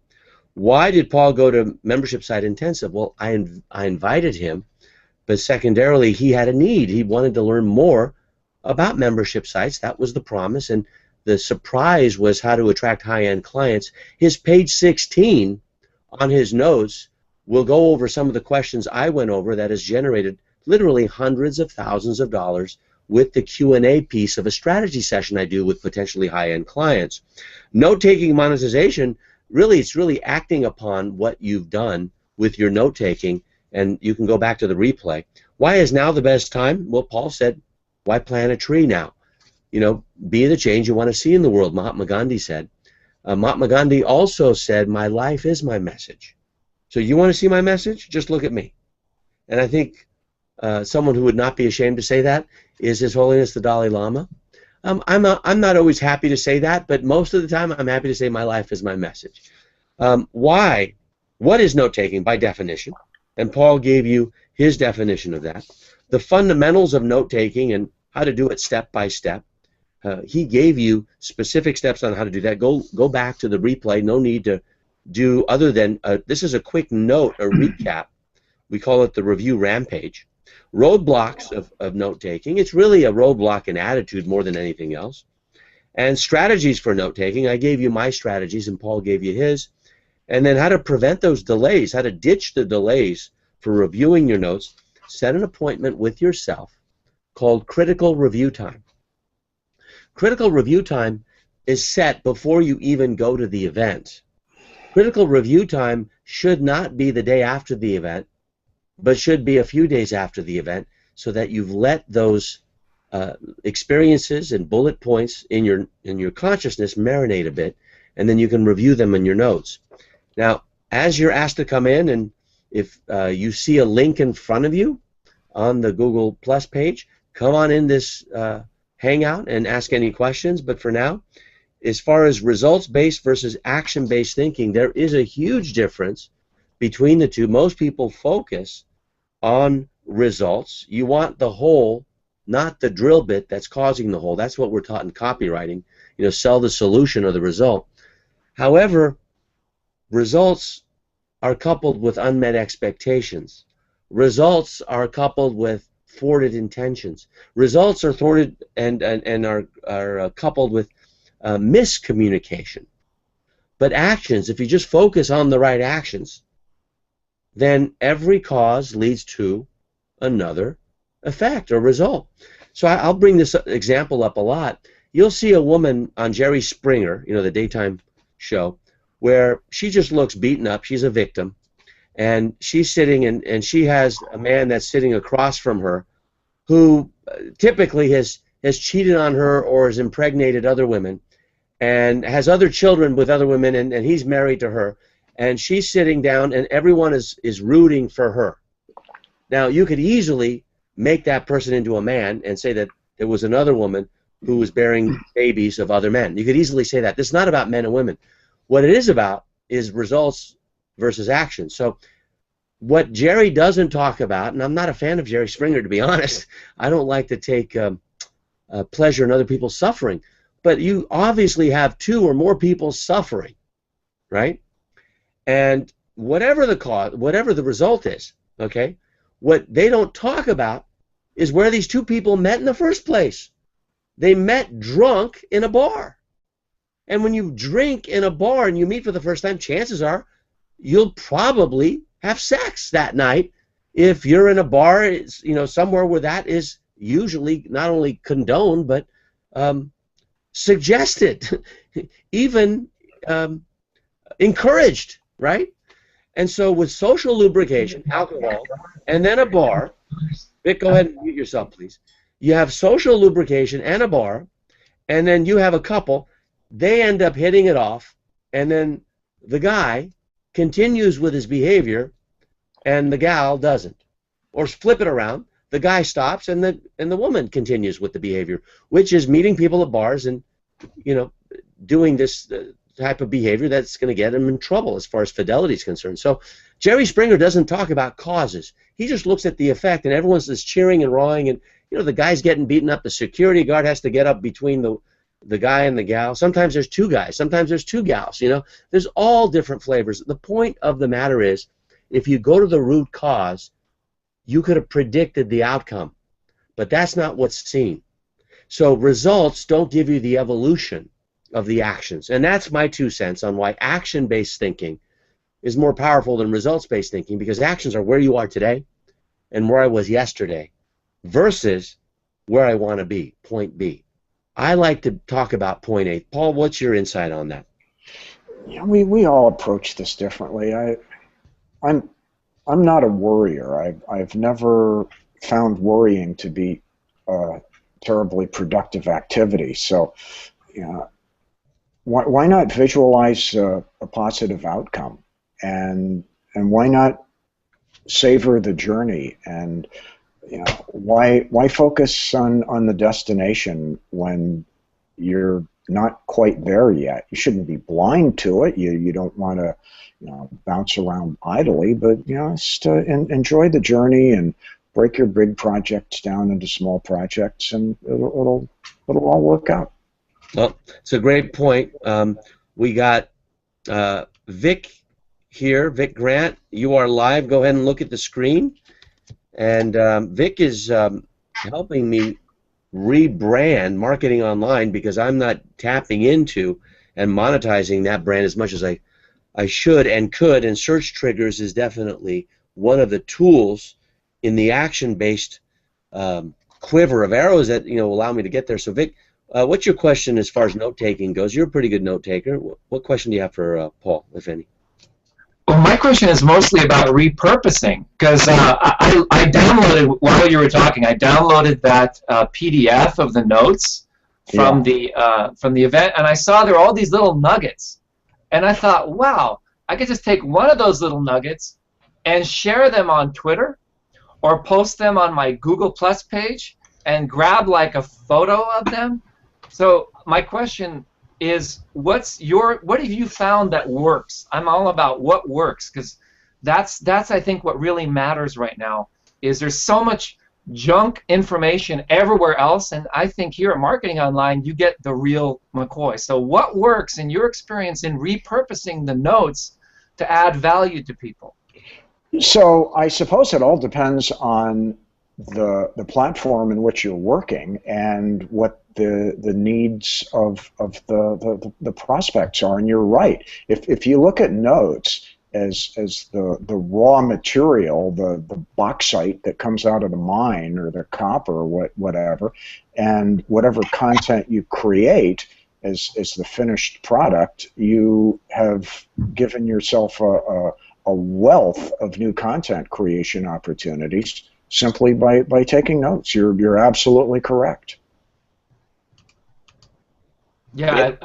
Why did Paul go to Membership Site Intensive? Well, I invited him, but secondarily, he had a need. He wanted to learn more about membership sites. That was the promise, and the surprise was how to attract high-end clients. His page 16 on his notes will go over some of the questions I went over that has generated literally hundreds of thousands of dollars with the Q&A piece of a strategy session I do with potentially high-end clients. Note-taking monetization, it's really acting upon what you've done with your note-taking, and you can go back to the replay. Why is now the best time? Well, Paul said, why plant a tree now? You know, be the change you want to see in the world, Mahatma Gandhi said. Mahatma Gandhi also said, my life is my message. So you want to see my message? Just look at me. And I think someone who would not be ashamed to say that is His Holiness the Dalai Lama. I'm not always happy to say that, but most of the time I'm happy to say my life is my message. Why? What is note-taking by definition? And Paul gave you his definition of that. The fundamentals of note-taking and how to do it step by step. He gave you specific steps on how to do that. Go back to the replay. No need to do other than, this is a quick note, a recap. We call it the review rampage. Roadblocks of note-taking. It's really a roadblock in attitude more than anything else. And strategies for note-taking. I gave you my strategies and Paul gave you his. And then how to prevent those delays, how to ditch the delays for reviewing your notes. Set an appointment with yourself called critical review time. Critical review time is set before you even go to the event. Critical review time should not be the day after the event, but should be a few days after the event, so that you've let those experiences and bullet points in your consciousness marinate a bit, and then you can review them in your notes. Now, as you're asked to come in, and if you see a link in front of you on the Google Plus page, come on in this hangout and ask any questions. But for now, as far as results-based versus action-based thinking, there is a huge difference between the two. Most people focus on results. You want the whole, not the drill bit that's causing the hole. That's what we're taught in copywriting. You know, sell the solution or the result. However, results are coupled with unmet expectations. Results are coupled with thwarted intentions. Results are thwarted and are coupled with miscommunication. But actions, if you just focus on the right actions, then every cause leads to another effect or result. So I'll bring this example up a lot. You'll see a woman on Jerry Springer, you know, the daytime show, where she just looks beaten up. She's a victim. And she's sitting and she has a man that's sitting across from her who typically has cheated on her or has impregnated other women and has other children with other women, and he's married to her. And she's sitting down and everyone is rooting for her. Now, you could easily make that person into a man and say that there was another woman who was bearing babies of other men. You could easily say that. This is not about men and women. What it is about is results versus action. So what Jerry doesn't talk about, and I'm not a fan of Jerry Springer, to be honest. I don't like to take pleasure in other people's suffering. But you obviously have two or more people suffering, right? And whatever the cause, whatever the result is, okay, what they don't talk about is where these two people met in the first place. They met drunk in a bar. And when you drink in a bar and you meet for the first time, chances are you'll probably have sex that night if you're in a bar, you know, somewhere where that is usually not only condoned but suggested, even encouraged, right? And so with social lubrication, alcohol, and then a bar, Vic, go ahead and mute yourself, please. You have social lubrication and a bar, and then you have a couple. They end up hitting it off, and then the guy continues with his behavior, and the gal doesn't. Or flip it around, the guy stops, and the woman continues with the behavior, which is meeting people at bars and, you know, doing this type of behavior that's going to get him in trouble as far as fidelity is concerned. So Jerry Springer doesn't talk about causes. He just looks at the effect, and everyone's just cheering and rawing, and, you know, the guy's getting beaten up. The security guard has to get up between the guy and the gal. Sometimes there's two guys. Sometimes there's two gals. You know, there's all different flavors. The point of the matter is, if you go to the root cause, you could have predicted the outcome, but that's not what's seen. So results don't give you the evolution of the actions, and that's my 2 cents on why action-based thinking is more powerful than results-based thinking, because actions are where you are today and where I was yesterday versus where I want to be, point B. I like to talk about point A. Paul, what's your insight on that? Yeah, we all approach this differently. I'm not a worrier. I've never found worrying to be a terribly productive activity. So, you know, why not visualize a positive outcome, and why not savor the journey? And, you know, why focus on the destination when you're not quite there yet? You shouldn't be blind to it. You don't want to, you know, bounce around idly, but, you know, just enjoy the journey and break your big projects down into small projects, and it'll all work out. Well, it's a great point. We got Vic here, Vic Grant. You are live. Go ahead and look at the screen. And Vic is helping me rebrand marketing online, because I'm not tapping into and monetizing that brand as much as I should and could. And search triggers is definitely one of the tools in the action-based quiver of arrows that, you know, allow me to get there. So Vic, what's your question as far as note-taking goes? You're a pretty good note-taker. What question do you have for Paul, if any? Well, my question is mostly about repurposing, because I downloaded, while you were talking, I downloaded that PDF of the notes from the event, and I saw there were all these little nuggets, and I thought, wow, I could just take one of those little nuggets and share them on Twitter or post them on my Google Plus page and grab like a photo of them. So my question is, what have you found that works? I'm all about what works, because that's I think what really matters right now. Is there's so much junk information everywhere else, and I think here at Marketing Online you get the real McCoy. So what works in your experience in repurposing the notes to add value to people? So I suppose it all depends on the platform in which you're working and what the needs of the prospects are. And you're right. If you look at notes as the raw material, the bauxite that comes out of the mine or the copper or whatever, and whatever content you create as the finished product, you have given yourself a wealth of new content creation opportunities simply by taking notes. You're absolutely correct. Yeah,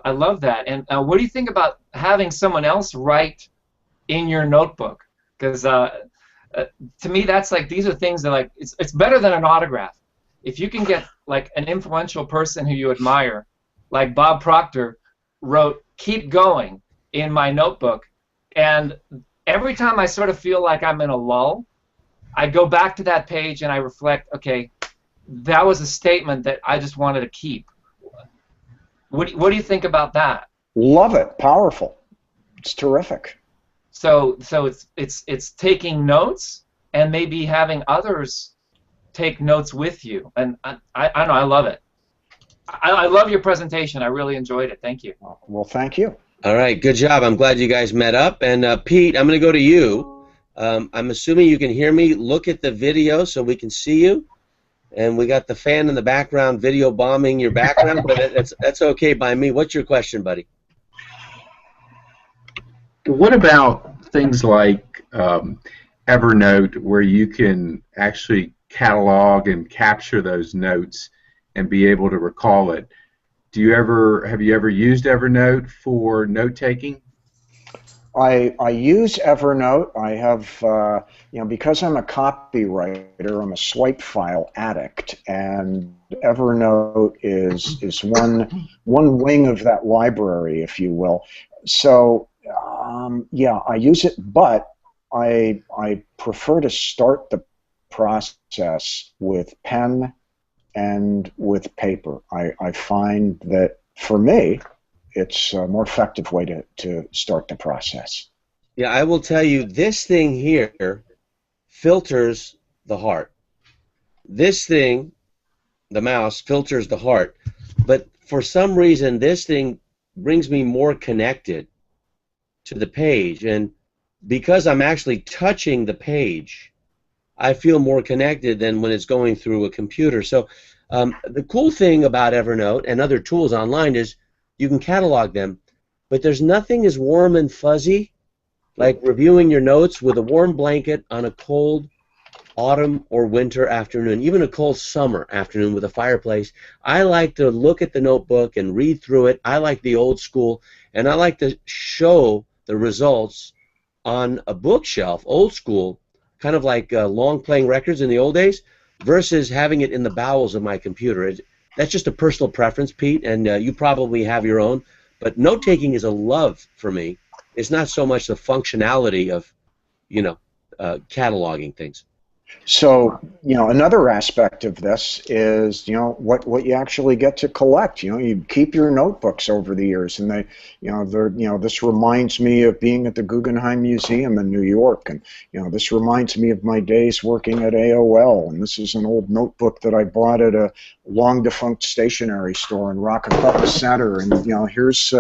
I love that. And what do you think about having someone else write in your notebook? Because to me, that's like, these are things that, like, it's better than an autograph. If you can get like an influential person who you admire, like Bob Proctor wrote "Keep Going" in my notebook, and every time I sort of feel like I'm in a lull, I go back to that page and I reflect, okay, that was a statement that I just wanted to keep. What do you think about that? Love it. Powerful. It's terrific. So it's taking notes and maybe having others take notes with you. And I don't know, I love it. I love your presentation. I really enjoyed it. Thank you. Well, thank you. All right, good job. I'm glad you guys met up. And Pete, I'm going to go to you. I'm assuming you can hear me. Look at the video so we can see you. And we got the fan in the background, video bombing your background, but that's okay by me. What's your question, buddy? What about things like Evernote, where you can actually catalog and capture those notes and be able to recall it? Have you ever used Evernote for note taking? I use Evernote. I have, because I'm a copywriter, I'm a swipe file addict, and Evernote is one wing of that library, if you will. So, yeah, I use it, but I prefer to start the process with pen and with paper. I find that, for me, it's a more effective way to start the process. Yeah, I will tell you, this thing here filters the heart. This thing, the mouse, filters the heart. But for some reason, this thing brings me more connected to the page. And because I'm actually touching the page, I feel more connected than when it's going through a computer. So the cool thing about Evernote and other tools online is you can catalog them, but there's nothing as warm and fuzzy like reviewing your notes with a warm blanket on a cold autumn or winter afternoon, even a cold summer afternoon with a fireplace. I like to look at the notebook and read through it. I like the old school, and I like to show the results on a bookshelf, old school, kind of like long playing records in the old days, versus having it in the bowels of my computer. That's just a personal preference, Pete, and you probably have your own. But note-taking is a love for me. It's not so much the functionality of, cataloging things. So, another aspect of this is, what you actually get to collect. You keep your notebooks over the years, and this reminds me of being at the Guggenheim Museum in New York, and this reminds me of my days working at AOL, and this is an old notebook that I bought at a long defunct stationery store in Rockefeller Center, and here's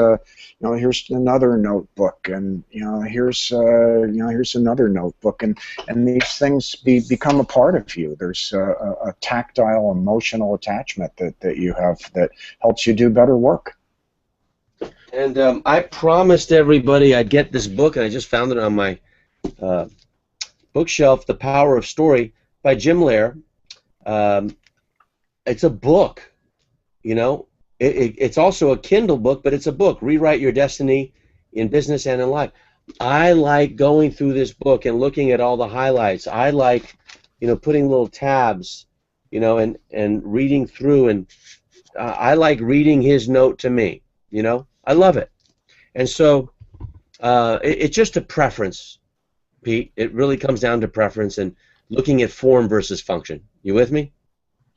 another notebook, and here's another notebook, and these things become a part of you. There's a tactile, emotional attachment that you have that helps you do better work. And I promised everybody I'd get this book, and I just found it on my bookshelf, The Power of Story by Jim Lair. It's a book, It's also a Kindle book, but it's a book. Rewrite Your Destiny in Business and in Life. I like going through this book and looking at all the highlights. I like, putting little tabs, and reading through. And I like reading his note to me. I love it. And so it's just a preference, Pete. It really comes down to preference. And looking at form versus function. You with me?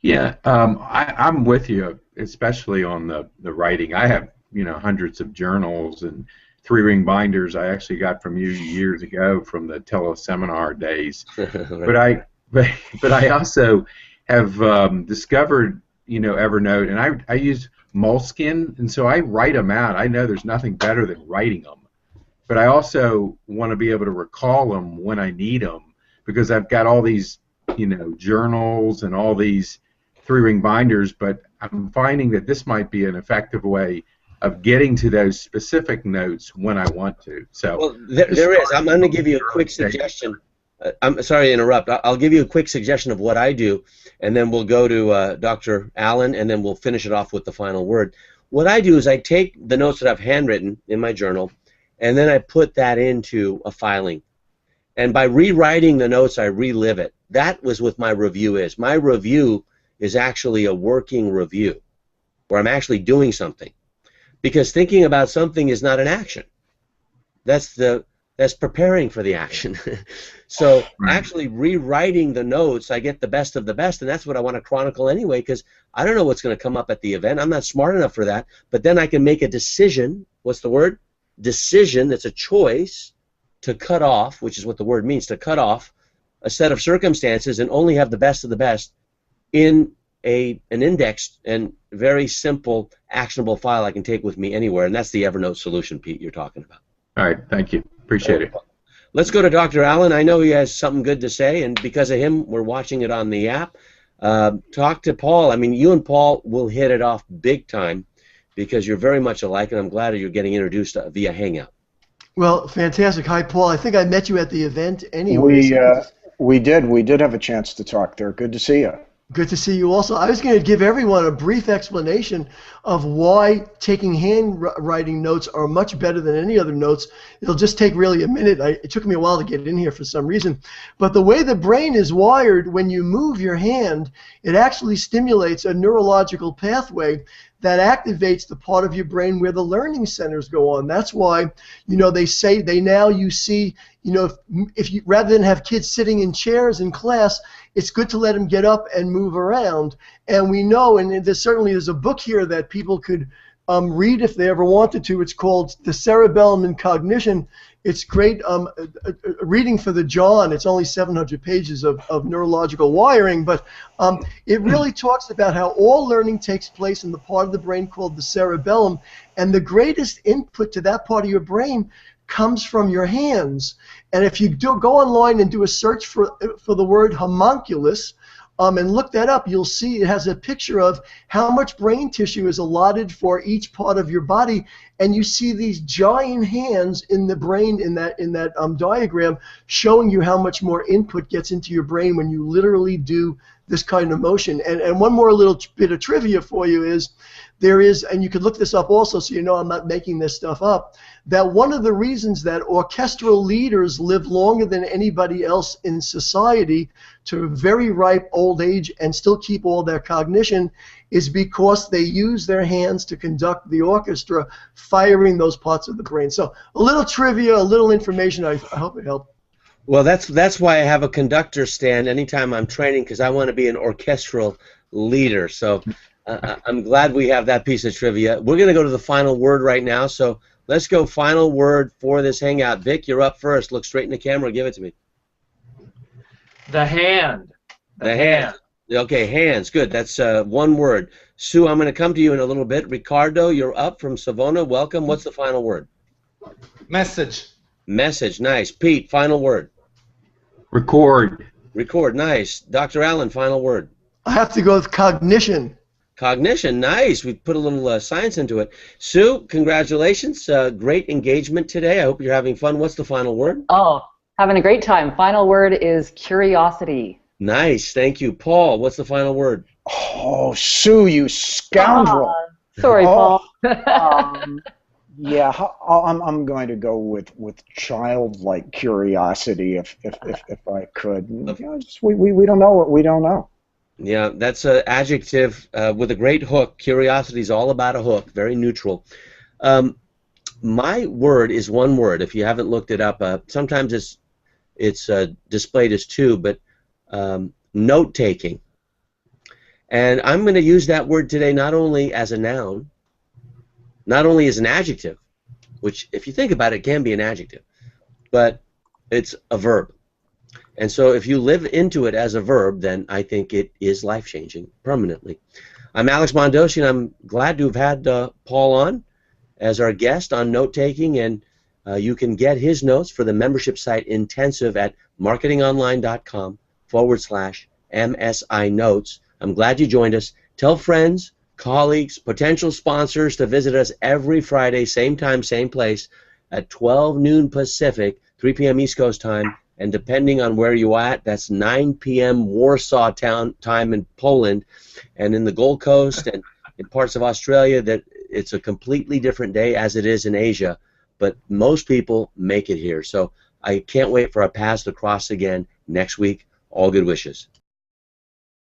Yeah, I'm with you, especially on the writing. I have, hundreds of journals and three-ring binders I actually got from you years ago from the teleseminar days. Right. But I also have discovered, Evernote, and I use Moleskin, and so I write them out. I know there's nothing better than writing them, but I also want to be able to recall them when I need them because I've got all these, journals and all these three-ring binders, but I'm finding that this might be an effective way of getting to those specific notes when I want to. So, well, there is. I'm going to give you a quick suggestion. I'm sorry to interrupt. I'll give you a quick suggestion of what I do, and then we'll go to Dr. Allen, and then we'll finish it off with the final word. What I do is I take the notes that I've handwritten in my journal, and then I put that into a filing. And by rewriting the notes, I relive it. That was what my review is. My review is actually a working review, where I'm actually doing something. Because thinking about something is not an action. That's preparing for the action. So actually rewriting the notes, I get the best of the best, and that's what I want to chronicle anyway, because I don't know what's going to come up at the event. I'm not smart enough for that. But then I can make a decision. What's the word? Decision. That's a choice to cut off, which is what the word means, to cut off a set of circumstances and only have the best of the best in an indexed and very simple, actionable file I can take with me anywhere, and that's the Evernote solution, Pete, you're talking about. All right, thank you. Appreciate it. Let's go to Dr. Allen. I know he has something good to say, and because of him, we're watching it on the app. Talk to Paul. I mean, you and Paul will hit it off big time because you're very much alike, and I'm glad that you're getting introduced via Hangout. Well, fantastic. Hi, Paul. I think I met you at the event anyway. We did have a chance to talk there. Good to see you. Good to see you also. I was going to give everyone a brief explanation of why taking handwriting notes are much better than any other notes. It'll just take really a minute. It took me a while to get in here for some reason. But the way the brain is wired, when you move your hand, it actually stimulates a neurological pathway that activates the part of your brain where the learning centers go on. That's why, they say you see, if you rather than have kids sitting in chairs in class, it's good to let them get up and move around. And we know, and there's a book here that people could read if they ever wanted to. It's called The Cerebellum and Cognition. It's great reading for the jaw, and it's only 700 pages of neurological wiring, but it really talks about how all learning takes place in the part of the brain called the cerebellum, and the greatest input to that part of your brain comes from your hands. And if you go online and do a search for the word homunculus, and look that up, you'll see it has a picture of how much brain tissue is allotted for each part of your body, and you see these giant hands in the brain in that diagram showing you how much more input gets into your brain when you literally do this kind of motion. And one more little bit of trivia for you is, and you could look this up also so you know I'm not making this stuff up, that one of the reasons that orchestral leaders live longer than anybody else in society to a very ripe old age and still keep all their cognition is because they use their hands to conduct the orchestra, firing those parts of the brain. So a little trivia, a little information, I hope it helped. Well, that's why I have a conductor stand anytime I'm training, because I want to be an orchestral leader. So I'm glad we have that piece of trivia. We're going to go to the final word right now, so let's go final word for this hangout. Vic, you're up first. Look straight in the camera. Give it to me. The hand. The hand. Okay, hands. Good. That's one word. Sue, I'm going to come to you in a little bit. Ricardo, you're up from Savona. Welcome. What's the final word? Message. Message. Nice. Pete, final word. Record. Record. Nice. Dr. Allen, final word. I have to go with cognition. Cognition. Nice. We put a little science into it. Sue, congratulations. Great engagement today. I hope you're having fun. What's the final word? Oh, having a great time. Final word is curiosity. Nice. Thank you. Paul, what's the final word? Oh, Sue, you scoundrel. Sorry, Paul. Yeah, I'm going to go with childlike curiosity if I could. We don't know what we don't know. Yeah, that's an adjective with a great hook. Curiosity is all about a hook, very neutral. My word is one word. If you haven't looked it up, sometimes it's displayed as two, but note-taking. And I'm going to use that word today not only as a noun, not only as an adjective, which if you think about it can be an adjective, but it's a verb. And so if you live into it as a verb, then I think it is life-changing permanently. I'm Alex Mondoschi, and I'm glad to have had Paul on as our guest on note-taking, and you can get his notes for the membership site Intensive at marketingonline.com/MSI notes. I'm glad you joined us. Tell friends, colleagues, potential sponsors to visit us every Friday, same time, same place, at 12 noon Pacific, 3 p.m. East Coast time, and depending on where you're at, that's 9 p.m. Warsaw time in Poland, and in the Gold Coast and in parts of Australia, that it's a completely different day as it is in Asia, but most people make it here. So I can't wait for our paths to cross again next week. All good wishes.